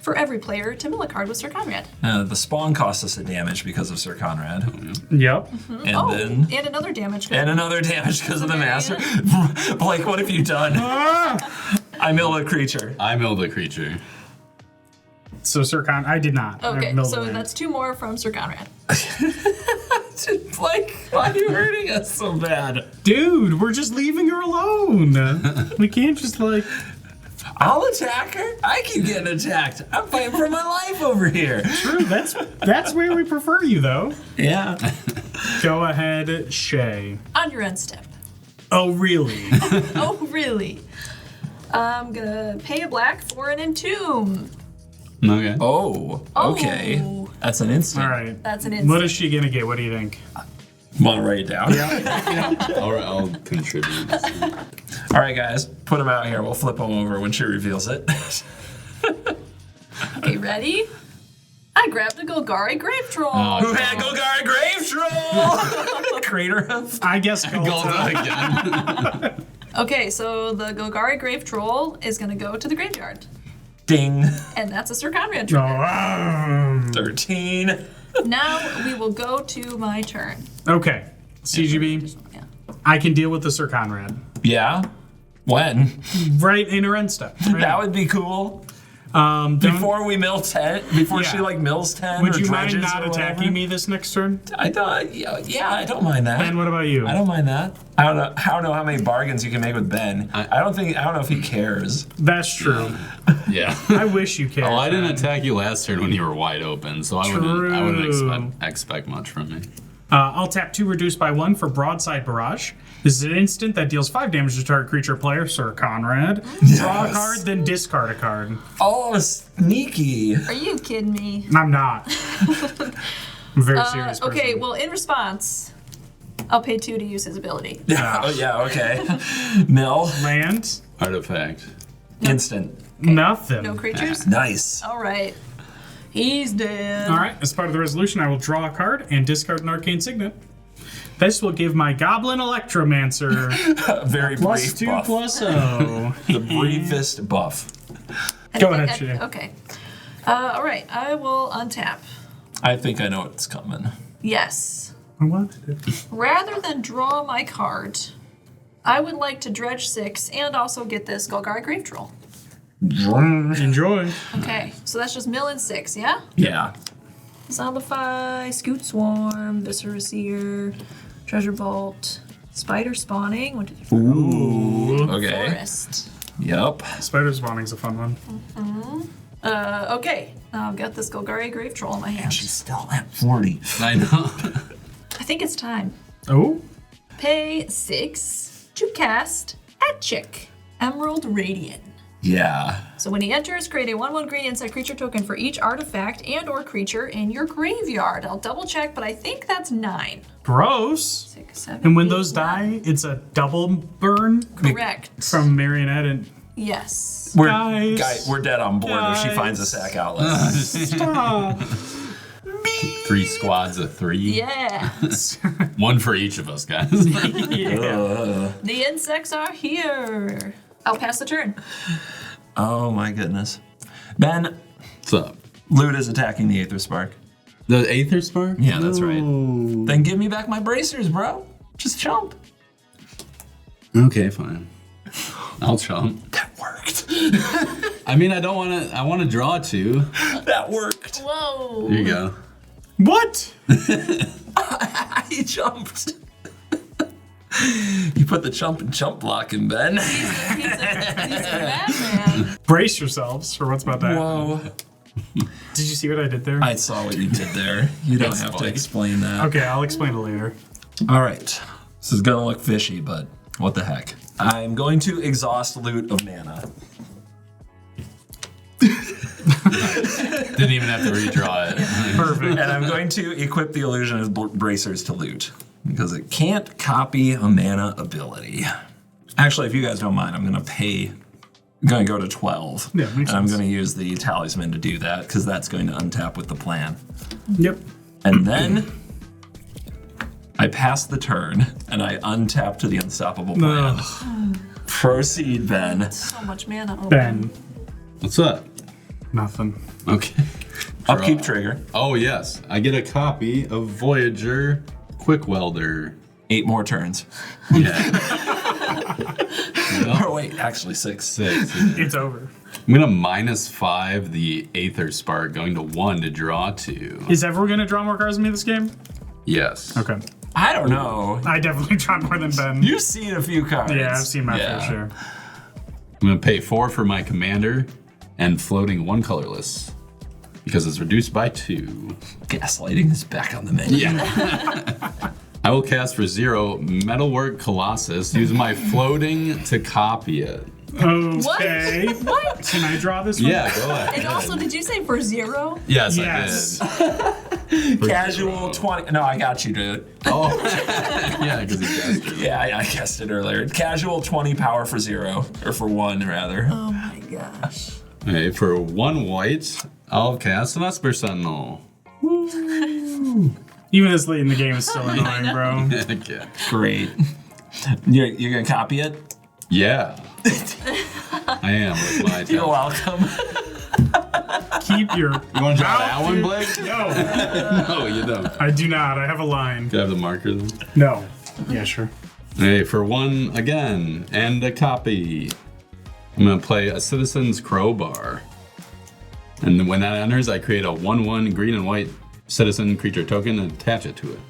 for every player to mill a card with Sir Conrad. The spawn costs us a damage because of Sir Conrad. Yep. And then. And another damage. And another damage because of the master. Blake, what have you done? I mill a creature. I milled a creature. So Sir Con, I did not. I Okay, milled so the land. that's 2 more from Sir Conrad. Blake, why are you hurting us so bad? Dude, we're just leaving her alone. We can't just like. I'll attack her. I keep getting attacked. I'm fighting for my life over here. True, that's where we prefer you though. Yeah. Go ahead, Shea. On your end step. Oh really? Oh, really? I'm gonna pay a black for an entomb. Okay. Oh, okay. Oh. That's an instant. All right. That's an instant. What is she gonna get? What do you think? Want to write it down? I'll contribute. All right, guys, put them out here. We'll flip them over when she reveals it. Okay, ready? I grabbed a Golgari Grave Troll. Oh, Who had Golgari Grave Troll? Crater of? I guess Golda again. Okay, so the Golgari Grave Troll is going to go to the graveyard. Ding. And that's a Sir Conrad trigger. 13. Now we will go to my turn. Okay, CGB. Yeah. I can deal with the Sir Conrad. Yeah? When? Right in her end step. Right That would be cool. don't- Before we mill 10, before she Yeah. like mills 10 Would or you mind dredges not or attacking whatever. me this next turn? I don't, yeah, I don't mind that. Ben, what about you? I don't mind that. I don't know how many bargains you can make with Ben. I don't know if he cares. That's true. Yeah. I wish you cared. Oh, I didn't Ben. attack you last turn when you were wide open, so I wouldn't expect much from me. I'll tap 2 reduced by 1 for Broadside Barrage. This is an instant that deals 5 damage to target creature player, Sir Conrad. Draw a card, then discard a card. Oh, sneaky. Are you kidding me? I'm not. I'm a very serious person. Okay, well, in response, I'll pay 2 to use his ability. Yeah. Oh, yeah. Okay. Mill. Land? Artifact. Instant. Nothing. No creatures? Nice. All right. He's dead. All right, as part of the resolution, I will draw a card and discard an Arcane Signet. This will give my Goblin Electromancer A very brief +2 buff. +0. The briefest buff. Go ahead, Shea. Okay. All right, I will untap. I think I know what's coming. Yes. What? Rather than draw my card, I would like to dredge 6 and also get this Golgari Grave Troll. Enjoy. Okay, so that's just mill and 6, yeah? Yeah. Zombify, Scoot Swarm, Viscera Seer, Treasure Vault, Spider Spawning, 1, 2, 3, 4, Ooh. Okay. Forest. Yep. Spider Spawning's a fun one. Okay, now I've got this Golgari Grave Troll in my hand. She's still at 40. I know. I think it's time. Oh? Pay 6 to cast Aatchik, Emerald Radiant. Yeah. So when he enters, create a 1/1 green insect creature token for each artifact and or creature in your graveyard. I'll double check, but I think that's 9. Gross. 6, 7, And when 8, those 9. die, it's a double burn Correct. from Marionette and Yes. We're dead on board if she Guys. finds a sack outlet. Stop. 3 squads of 3. Yeah. 1 for each of us, guys. Yeah. The insects are here. I'll pass the turn. Oh my goodness. Ben, What's up? Loot is attacking the Aether Spark. The Aether Spark? Yeah, that's right. Then give me back my bracers, bro. Just jump. Okay, fine. I'll chomp. That worked. I mean, I want to draw 2. That worked. Whoa. Here you go. What? He jumped. You put the chump block in, Ben. He's a madman. Brace yourselves for what's about that. Whoa. Did you see what I did there? I saw what you did there. You don't That's have to funny. explain that. Okay, I'll explain it later. All right. This is gonna look fishy, but what the heck? I'm going to exhaust Loot of mana. Didn't even have to redraw it. Perfect. And I'm going to equip the illusion of bracers to Loot because it can't copy a mana ability. Actually, if you guys don't mind, I'm gonna go to 12. Yeah, and makes I'm sense. gonna use the talisman to do that because that's going to untap with the plan. Yep. And then I pass the turn and I untap to the unstoppable plan. Ugh. Proceed, Ben. So much mana. Oh, Ben. What's up? Nothing. Okay. Upkeep trigger. Oh, yes. I get a copy of Voyager Quick Welder. 8 more turns. Yeah. Or wait, actually 6. 6. It's over. I'm going to -5 the Aether Spark, going to 1 to draw 2. Is everyone gonna draw more cards than me this game? Yes. Okay. I don't know. I definitely draw more than Ben. You've seen a few cards. Yeah, I've seen my Yeah. fair share. I'm going to pay 4 for my commander and floating 1 colorless because it's reduced by 2. Gaslighting is back on the menu. Yeah. I will cast for 0 Metalwork Colossus, use my floating to copy it. Okay. What? Can I draw this one? Yeah, go ahead. And also, did you say for 0? Yes, Yes. I did. Casual 20. No, I got you, dude. Oh, yeah, because he guessed it. Yeah, I guessed it earlier. Casual 20 power for 0. Or for 1, rather. Oh my gosh. Okay, for 1 white, I'll cast an Esper Sentinel. Even this late in the game is still annoying, bro. Okay. Great. You're gonna copy it? Yeah. I am with my You're attack. welcome. Keep your. You want to draw that mouth one, to- Blake? No, No, you don't. I do not. I have a line. Do you have the marker then? No. Yeah, sure. Hey, for one again, and a copy. I'm gonna play a Citizen's Crowbar. And then when that enters, I create a 1/1 green and white citizen creature token and attach it to it.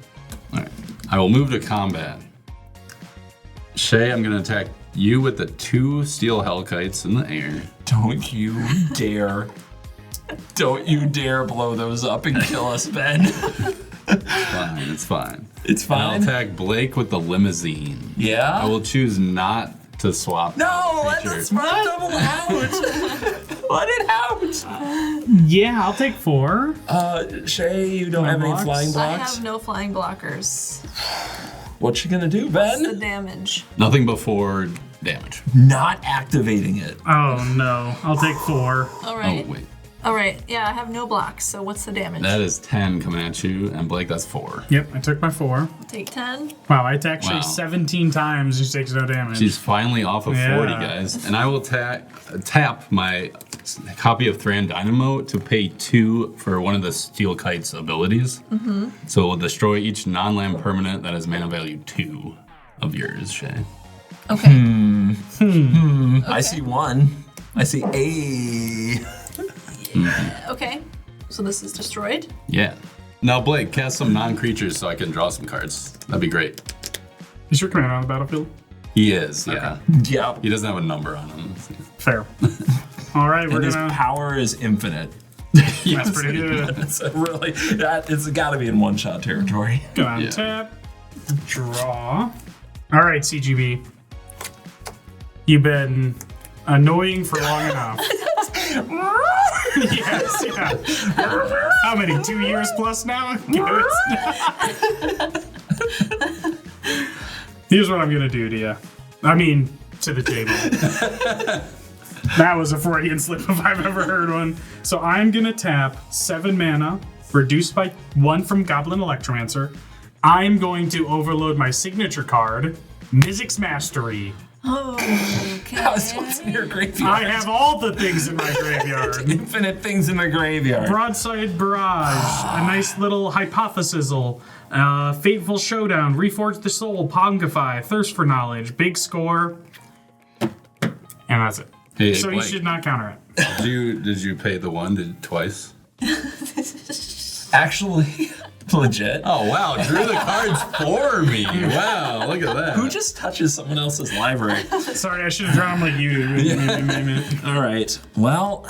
Alright. I will move to combat. Shea, I'm gonna attack you with the 2 steel hellkites in the air. Don't you dare. Don't you dare blow those up and kill us, Ben. Fine, it's fine. It's And I'll fine. attack Blake with the limousine. Yeah? I will choose not to swap. No, let creature. the spread double out. Let it out. Yeah, I'll take 4. Shay, you don't have any blocks? flying I blocks? have no flying blockers. What you gonna do, The Ben? damage. Nothing before damage. Not activating it. Oh no, I'll take 4. All right. Oh, wait. All right. Yeah, I have no blocks. So what's the damage? That is 10 coming at you, and Blake, that's 4. Yep, I took my 4. Take 10. Wow, I attacked Shay Wow. 17 times. She takes no damage. She's finally off of 40, Yeah. guys. And I will tap my copy of Thran Dynamo to pay 2 for one of the Steel Kite's abilities. Mm-hmm. So it will destroy each non-land permanent that has mana value 2 of yours, Shay. Okay. I see one. I see a. Okay. So this is destroyed. Yeah. Now, Blake, cast some non-creatures so I can draw some cards. That'd be great. Is your commander on the battlefield? He is, yeah. Yep. He doesn't have a number on him. Fair. All right, we're And his gonna. power is infinite. That's pretty good. It's it's got to be in one-shot territory. Go on, Yeah. tap, draw. All right, CGB. You've been annoying for long enough. Yes, yeah. How many? 2 years plus now? Here's what I'm gonna do to you. I mean, to the table. That was a Freudian slip if I've ever heard one. So I'm gonna tap 7 mana, reduced by 1 from Goblin Electromancer. I'm going to overload my signature card, Mizzix's Mastery. Okay. What's in your graveyard? I have all the things in my graveyard. Infinite things in the graveyard. Broadside Barrage, a nice little Hypothesizzle, Fateful Showdown, Reforge the Soul, Pongify, Thirst for Knowledge, Big Score, and that's it. Hey, So you Blake, should not counter it. did you pay the 1 twice? Actually, legit. Oh, wow. Drew the cards for me. Wow, look at that. Who just touches someone else's library? Sorry, I should have drawn like you. All right. Well,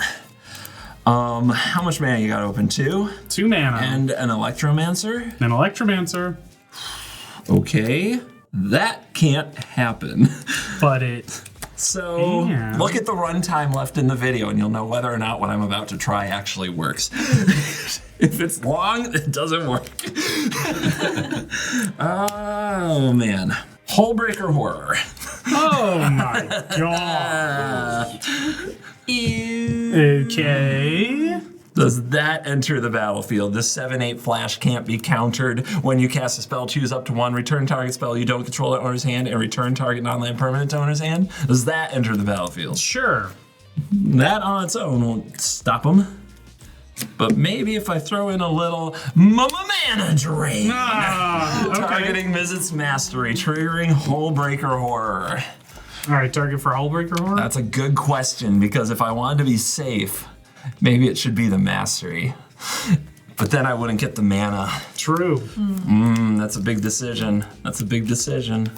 how much mana you got open? 2? 2 mana. And an Electromancer? An Electromancer, Okay. That can't happen. but it. So Yeah. look at the runtime left in the video and you'll know whether or not what I'm about to try actually works. If it's long, it doesn't work. Oh man. Hullbreaker Horror. Oh my god. Ew. Okay. Does that enter the battlefield? This 7/8 flash can't be countered. When you cast a spell, choose up to 1, return target spell you don't control to owner's hand, and return target non-land permanent to owner's hand. Does that enter the battlefield? Sure. That on its own won't stop him. But maybe if I throw in a little mana drain. Ah, okay. Targeting Mizzix's Mastery, triggering Hullbreaker Horror. All right, target for Hullbreaker Horror. That's a good question, because if I wanted to be safe, maybe it should be the Mastery. But then I wouldn't get the mana. True. That's a big decision. That's a big decision.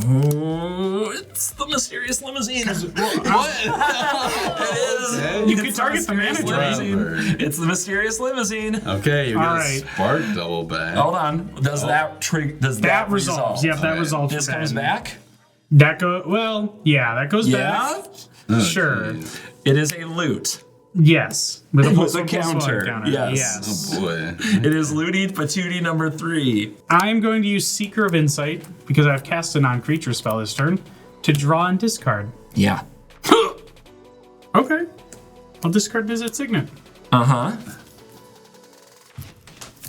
Oh, it's the Mysterious Limousine. What? It is. You could target the mana drain. Limousine. It's the Mysterious Limousine. Okay, you All got right. a spark double back. Hold on. Does that trigger? Does that resolves. resolve? Yep, that Okay. resolves. This for comes Ben. back. That go well. Yeah, that goes Yeah. back. Oh, Sure. geez. It is a loot. Yes, with a With plus a one, plus one counter, yes. Oh boy. It is Looty Patootie number 3. I'm going to use Seeker of Insight because I've cast a non-creature spell this turn to draw and discard. Yeah. Okay, I'll discard Visit Signet. Uh huh.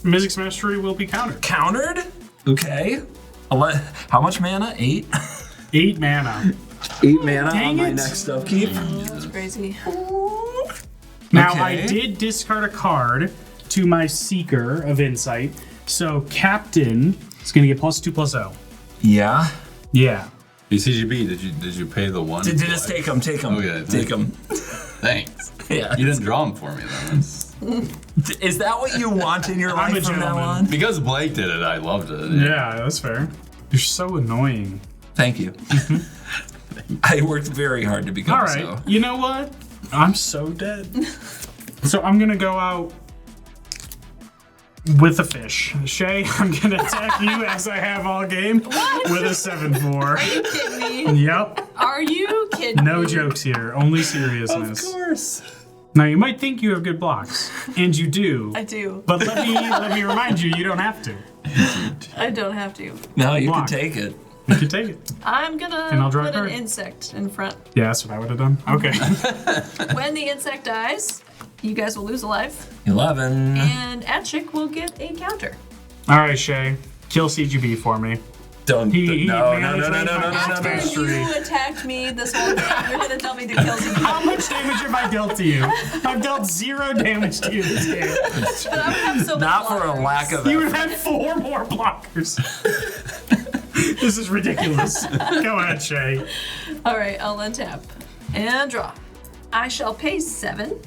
Mizzix Mastery will be countered. Countered? Okay. How much mana? 8? 8 mana. 8 mana Dang on my it. next upkeep. That's crazy. Now, Okay. I did discard a card to my Seeker of Insight, so Captain is going to get +2/+0. Yeah. Yeah. BCGB, did you pay the one? Just take them. Okay, Take them. Thanks. Yeah. You didn't draw them for me then. Is that what you want in your I'm life a from now gentleman. on? Because Blake did it, I loved it. Yeah, that's fair. You're so annoying. Thank you. I worked very hard to become All right. so. You know what? I'm so dead. So I'm going to go out with a fish. Shea, I'm going to attack you as I have all game with a 7/4. Are you kidding me? Yep. Are you kidding No me? jokes here. Only seriousness. course. Now, you might think you have good blocks, and you do. I do. But let me remind you, you don't have to. I don't have to. No, you Block. can take it. You can take it. I'm gonna And I'll draw a put an card. insect in front. Yeah, that's what I would have done. Okay. When the insect dies, you guys will lose a life, 11. and Aatchik will get a counter. All right, Shea. Kill CGB for me. Don't. No. After Mastery. you attacked me this whole game, you're gonna tell me to kill CGB. How much damage have I dealt to you? I've dealt 0 damage to you this game. But I would have so much Not for a blockers. lack of You effort. would have 4 more blockers. This is ridiculous. Go ahead, Shea. All right, I'll untap and draw. I shall pay 7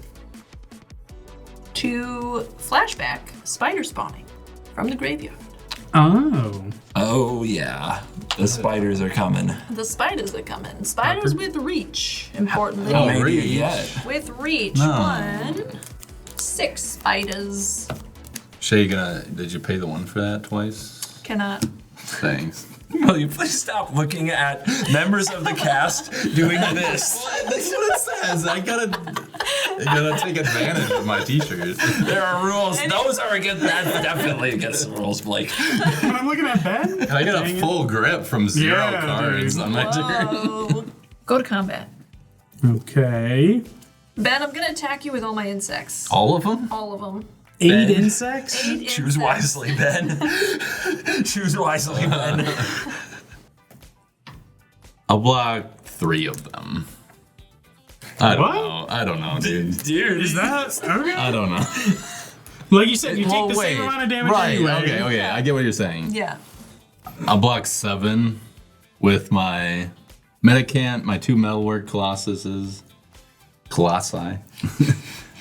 to flashback spider spawning from the graveyard. Oh. Oh, yeah. The spiders are coming. The spiders are coming. Spiders with reach, importantly. Oh, Maybe reach. yet. With reach. No. 6 spiders. Shay, did you pay the one for that twice? Cannot. Thanks. Will you please stop looking at members of the cast doing this? That's what it says. I gotta take advantage of my t-shirt. There are rules. Those are against. That's definitely against the rules, Blake. When I'm looking at Ben, I got Dang a it. full grip from 0 Yeah, cards dude. on my turn. Whoa. Go to combat. Okay. Ben, I'm gonna attack you with all my insects. All of them? All of them. 8 Ben. insects? 8 Choose insects. wisely, Ben. Choose wisely, Ben. I'll block 3 of them. I don't What? know. I don't know, dude. Dude, Is that okay? I don't know. Like you said, you Well, take the wait. same amount of damage Right. anyway. Okay. I get what you're saying. Yeah. I'll block 7 with my Mendicant, my 2 Metalwork Colossi,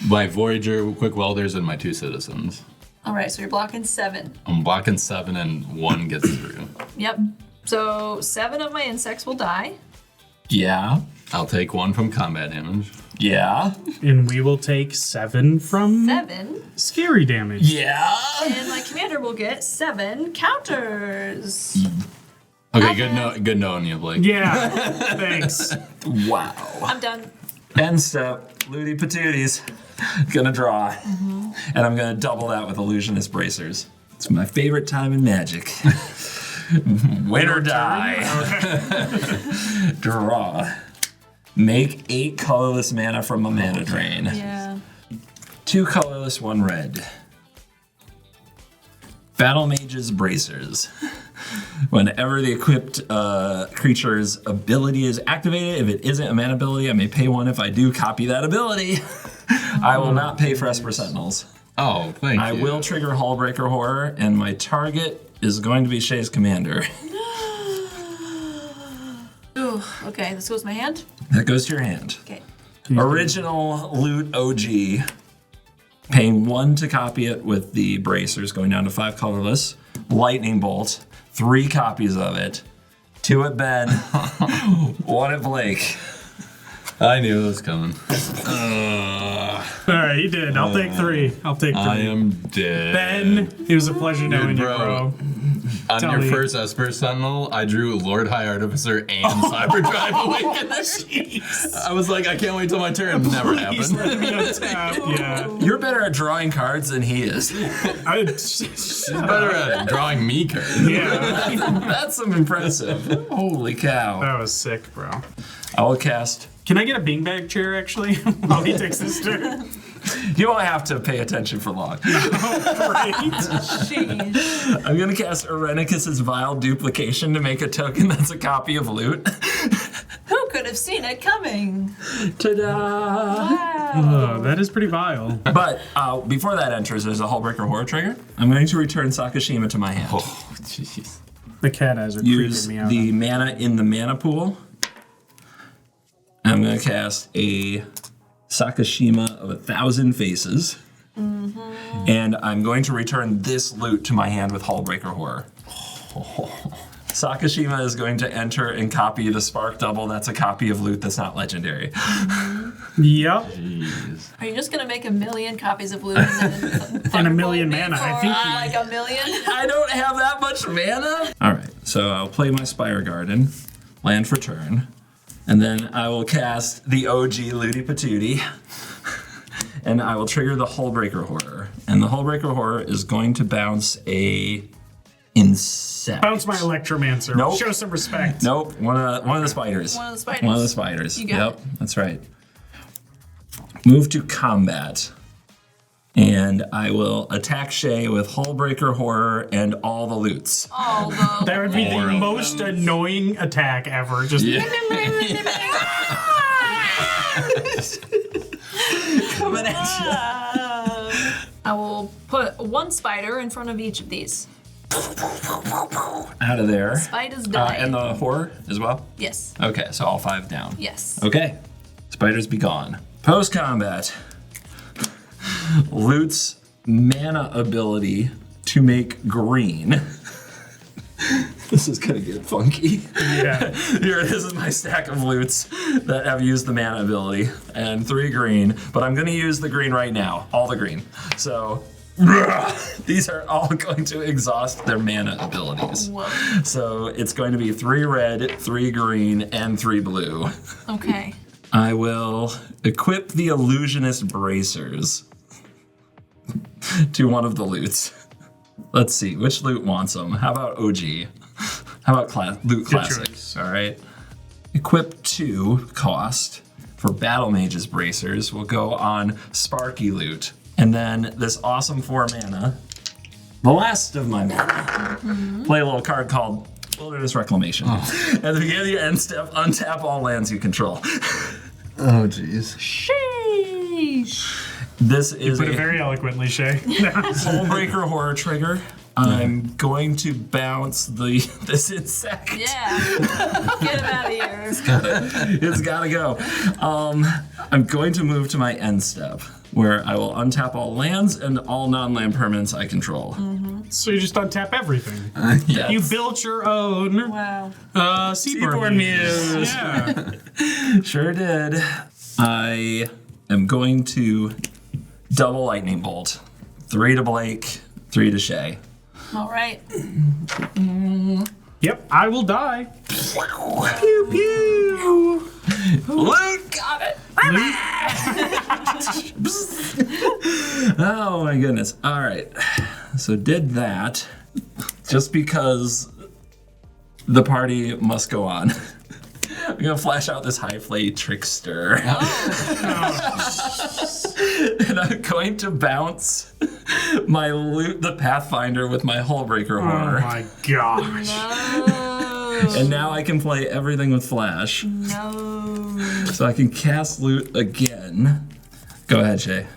my Voyager, Quick Welders, and my 2 Citizens. All right, so you're blocking 7. I'm blocking 7 and 1 gets through. Yep. So 7 of my insects will die. Yeah. I'll take 1 from combat damage. Yeah. And we will take 7 from 7. scary damage. Yeah. And my commander will get 7 counters. Okay, good knowing you, Blake. Yeah, thanks. Wow. I'm done. End step. Looty patooties. Gonna draw. And I'm gonna double that with illusionist bracers. It's my favorite time in Magic. Win or die. Draw. Make 8 colorless mana from a mana drain. Yeah. 2 colorless, 1 red. Battle Mage's Bracers. Whenever the equipped creature's ability is activated, if it isn't a mana ability, I may pay 1. If I do, copy that ability. I will not pay for Esper Sentinels. Oh, thank you. I will trigger Hullbreaker Horror, and my target is going to be Shea's commander. Ooh, okay, this goes my hand. That goes to your hand. Okay. Original Loot OG. Paying 1 to copy it with the bracers, going down to 5 colorless. Lightning Bolt, 3 copies of it. 2 at Ben, 1 at Blake. I knew it was coming. All right, you did. I'll take 3. I'll take 3. I am dead. Ben, it was a pleasure knowing you, bro. bro. On Tell your me. first Esper Sentinel, I drew Lord High Artificer and Cyberdrive Awakening. I was like, I can't wait till my turn. Never Please happened. let me untap. Yeah. You're better at drawing cards than he is. Better at drawing me cards. Yeah, That's impressive. Holy cow. that was sick, bro. I will cast. Can I get a beanbag chair actually while he takes this turn? You won't have to pay attention for long. Jeez. I'm going to cast Irenicus's Vile Duplication to make a token that's a copy of loot. Who could have seen it coming? Ta-da! Wow. Oh, that is pretty vile. But before that enters, there's a Hullbreaker Horror trigger. I'm going to return Sakashima to my hand. Oh, jeez. The cat eyes are Use creeping me out. the mana in the mana pool. I'm going to cast a Sakashima of 1,000 Faces. And I'm going to return this loot to my hand with Hullbreaker Horror. Sakashima is going to enter and copy the Spark Double. That's a copy of loot that's not legendary. Yep. Jeez. Are you just gonna make 1,000,000 copies of loot and then And 1,000,000 mana. For, I think like 1,000,000? I don't have that much mana. All right, so I'll play my Spire Garden, land for turn, and then I will cast the OG Looty Patootie, and I will trigger the Hullbreaker Horror. And the Hullbreaker Horror is going to bounce a insect. bounce my Electromancer. Nope. Show some respect. Nope, one of the spiders. One of the spiders. One of the spiders. You got Yep, it. that's right. Move to combat. And I will attack Shea with Hullbreaker Horror and all the loots. Although. That would be the Horrible. most annoying attack ever. Just Coming at you. I will put one spider in front of each of these. Out of there. Spiders die. And the horror as well? Yes. Okay, so all 5 down. Yes. Okay, spiders be gone. Post combat. Loot's mana ability to make green. This is gonna get funky. yeah. Here, this is my stack of loots that have used the mana ability, and 3 green, but I'm gonna use the green right now, all the green. So, these are all going to exhaust their mana abilities. Whoa. So it's going to be 3 red, 3 green, and 3 blue. Okay. I will equip the Illusionist Bracers to one of the loots. Let's see, which loot wants them? How about OG? How about loot classic? choice. All right. Equip 2 cost for Battle Mage's Bracers will go on Sparky loot. And then this awesome 4 mana, the last of my mana, play a little card called Wilderness Reclamation. At the beginning of your end step, untap all lands you control. Oh, jeez. Sheesh. This is Put it a very eloquently, Shea. Hullbreaker Horror trigger. I'm going to bounce this insect. Yeah. Get him out of here. It's gotta go. I'm going to move to my end step, where I will untap all lands and all non-land permanents I control. So you just untap everything. Yes. You built your own Wow. Seaborn Muse. Yeah. Sure did. I am going to double lightning bolt. 3 to Blake, 3 to Shea. All right. Yep, I will die. Pew pew. Luke got it. Oh my goodness. All right. So did that just because the party must go on. I'm gonna flash out this high flay trickster. And I'm going to bounce my loot the Pathfinder with my Hullbreaker Oh Horror. my gosh. No. And now I can play everything with flash. No. So I can cast loot again. Go ahead, Shea.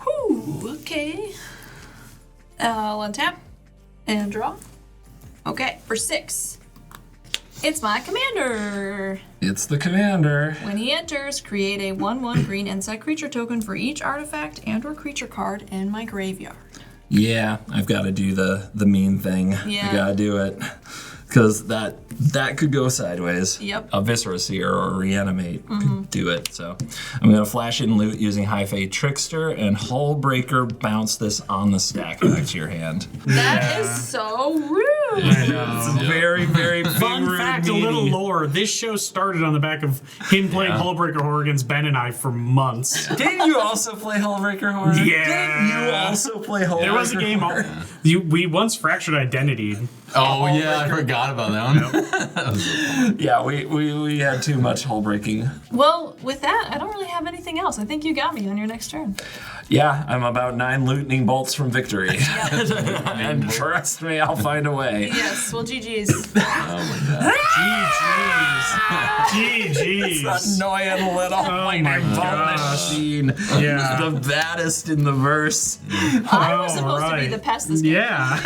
Whew, okay. I'll untap and draw. Okay, for 6. It's my commander. It's the commander. When he enters, create a 1/1 green insect creature token for each artifact and/or creature card in my graveyard. Yeah, I've got to do the mean thing. Yeah. I gotta do it. Because that could go sideways. Yep. A Viscera Seer or Reanimate could do it. So I'm going to flash in loot using High Fate Trickster and Hullbreaker bounce this on the stack back to your hand. That is so rude. I know. It's very, very big, Fun rude, fact, a meaty. little lore. This show started on the back of him playing Hullbreaker Horror against Ben and I for months. Didn't you also play Hullbreaker Horror? Yeah. Didn't you also play Hullbreaker There was a game. Horror? We once fractured identity. Oh, yeah, I forgot about that one. Yeah, we had too much hull breaking. Well, with that, I don't really have anything else. I think you got me on your next turn. Yeah, I'm about 9 looting bolts from victory. And trust me, I'll find a way. Yes, well, GG's. GG's. That annoying little lightning bolt machine. Yeah. The baddest in the verse. I was supposed to be the pest this game. Yeah.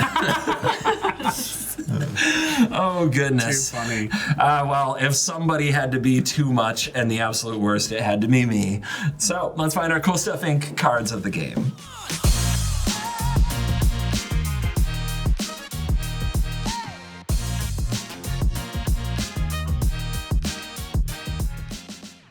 Oh, goodness. Too funny. Well, if somebody had to be too much and the absolute worst, it had to be me. So let's find our Cool Stuff Inc. cards of the game.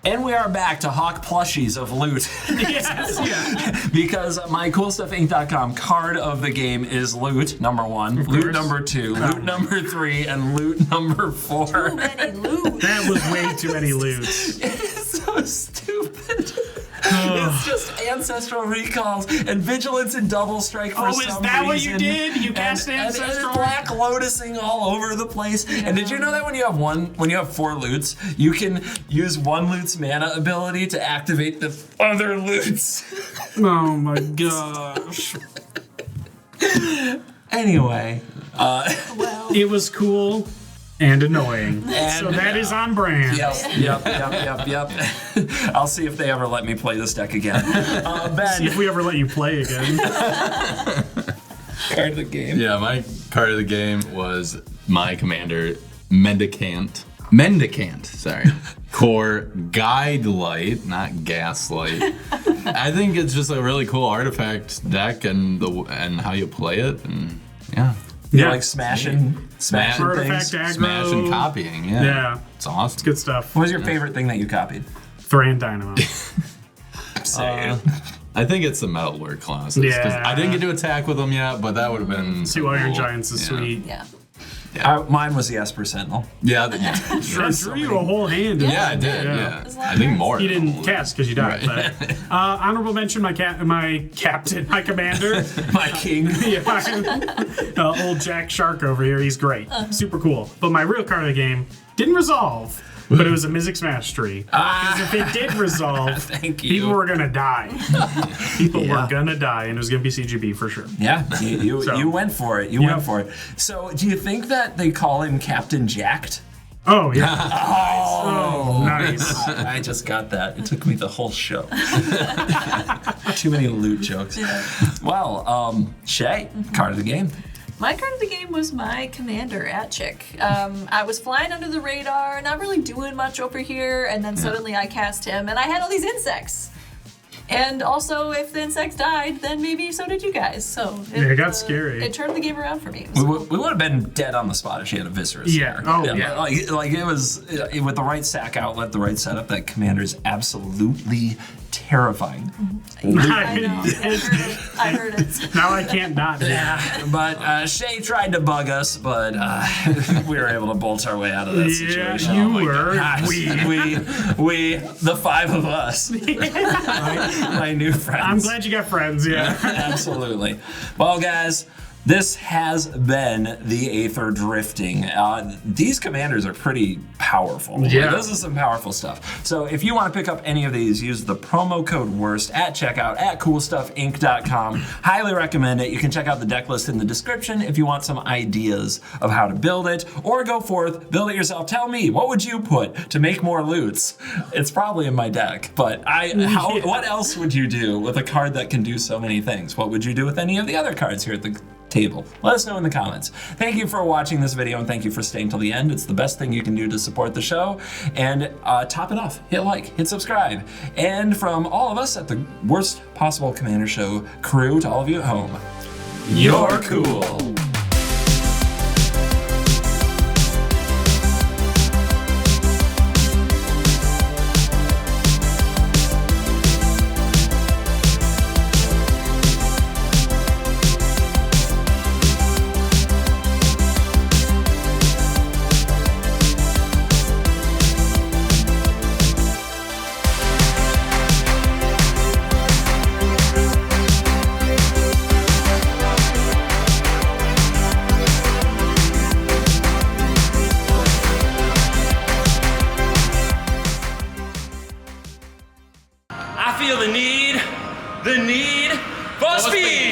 And we are back to Hawk plushies of loot. Yes, yeah. Because my CoolStuffInc.com card of the game is loot number 1, loot number 2, loot number 3, and loot number 4. Too many loot. That was way too many loots. It's so stupid. It's just ancestral recalls and vigilance and double strike for some reason. Oh, is that what you did? You cast ancestral? And black lotusing all over the place. Yeah. And did you know that when you have 4 loots, you can use 1 loot's mana ability to activate the other loots? Oh my gosh. Anyway, Well, It was cool and annoying. So that is on brand. Yep. I'll see if they ever let me play this deck again. Ben, See if we ever let you play again. card of the game. Yeah, my card of the game was my commander, Mendicant, sorry. Core Guide Light, not Gaslight. I think it's just a really cool artifact deck and how you play it, and yeah. You like smashing Artifact things. aggro. Smash and copying, yeah. Yeah. It's awesome. Good stuff. What was your favorite thing that you copied? Thran Dynamo. I think it's the Metalwork classes. 'Cause Yeah. I didn't get to attack with them yet, but that would have been 2 Iron cool. Giants is sweet. yeah. Mine was the Esper Sentinel. Yeah, Drew you a whole hand. yeah, I did. Yeah. Yeah, As long I think as- more. You than didn't all cast because you died. Right. But, honorable mention, my captain, my commander. My king. Yeah, old Jack Shark over here. He's great. Super cool. But my real card of the game didn't resolve. But it was a Mizzix Smash tree. Because if it did resolve, Thank you. people were going to die. People Yeah. were going to die, and it was going to be CGB for sure. Yeah, you So- went for it. You went for it. So, do you think that they call him Captain Jacked? Oh, yeah. Oh, nice. I just got that. It took me the whole show. Too many loot jokes. Well, Shea, card of the game. My card of the game was my commander, Aatchik. I was flying under the radar, not really doing much over here, and then suddenly I cast him, and I had all these insects. And also, if the insects died, then maybe so did you guys. So It got scary. It turned the game around for me. It was We would have been dead on the spot if she had a Viscerous. Yeah. there. Oh, yeah. Like it was with the right sack outlet, the right setup. That commander is absolutely terrifying. I know. I heard it. Now I can't not do that. But Shea tried to bug us, but we were able to bolt our way out of that Yeah, situation. you Oh my were. gosh. We, the 5 of us, my new friends. I'm glad you got friends, yeah. Absolutely. Well, guys, this has been the Aetherdrifting. These commanders are pretty powerful. Yeah. This is some powerful stuff. So if you want to pick up any of these, use the promo code WORST at checkout at CoolStuffInc.com. Highly recommend it. You can check out the deck list in the description if you want some ideas of how to build it, or go forth, build it yourself. Tell me, what would you put to make more loots? It's probably in my deck, but what else would you do with a card that can do so many things? What would you do with any of the other cards here at the table? Let us know in the comments. Thank you for watching this video, and thank you for staying till the end. It's the best thing you can do to support the show. And top it off. Hit like, hit subscribe. And from all of us at the Worst Possible Commander Show crew to all of you at home, you're cool. speed!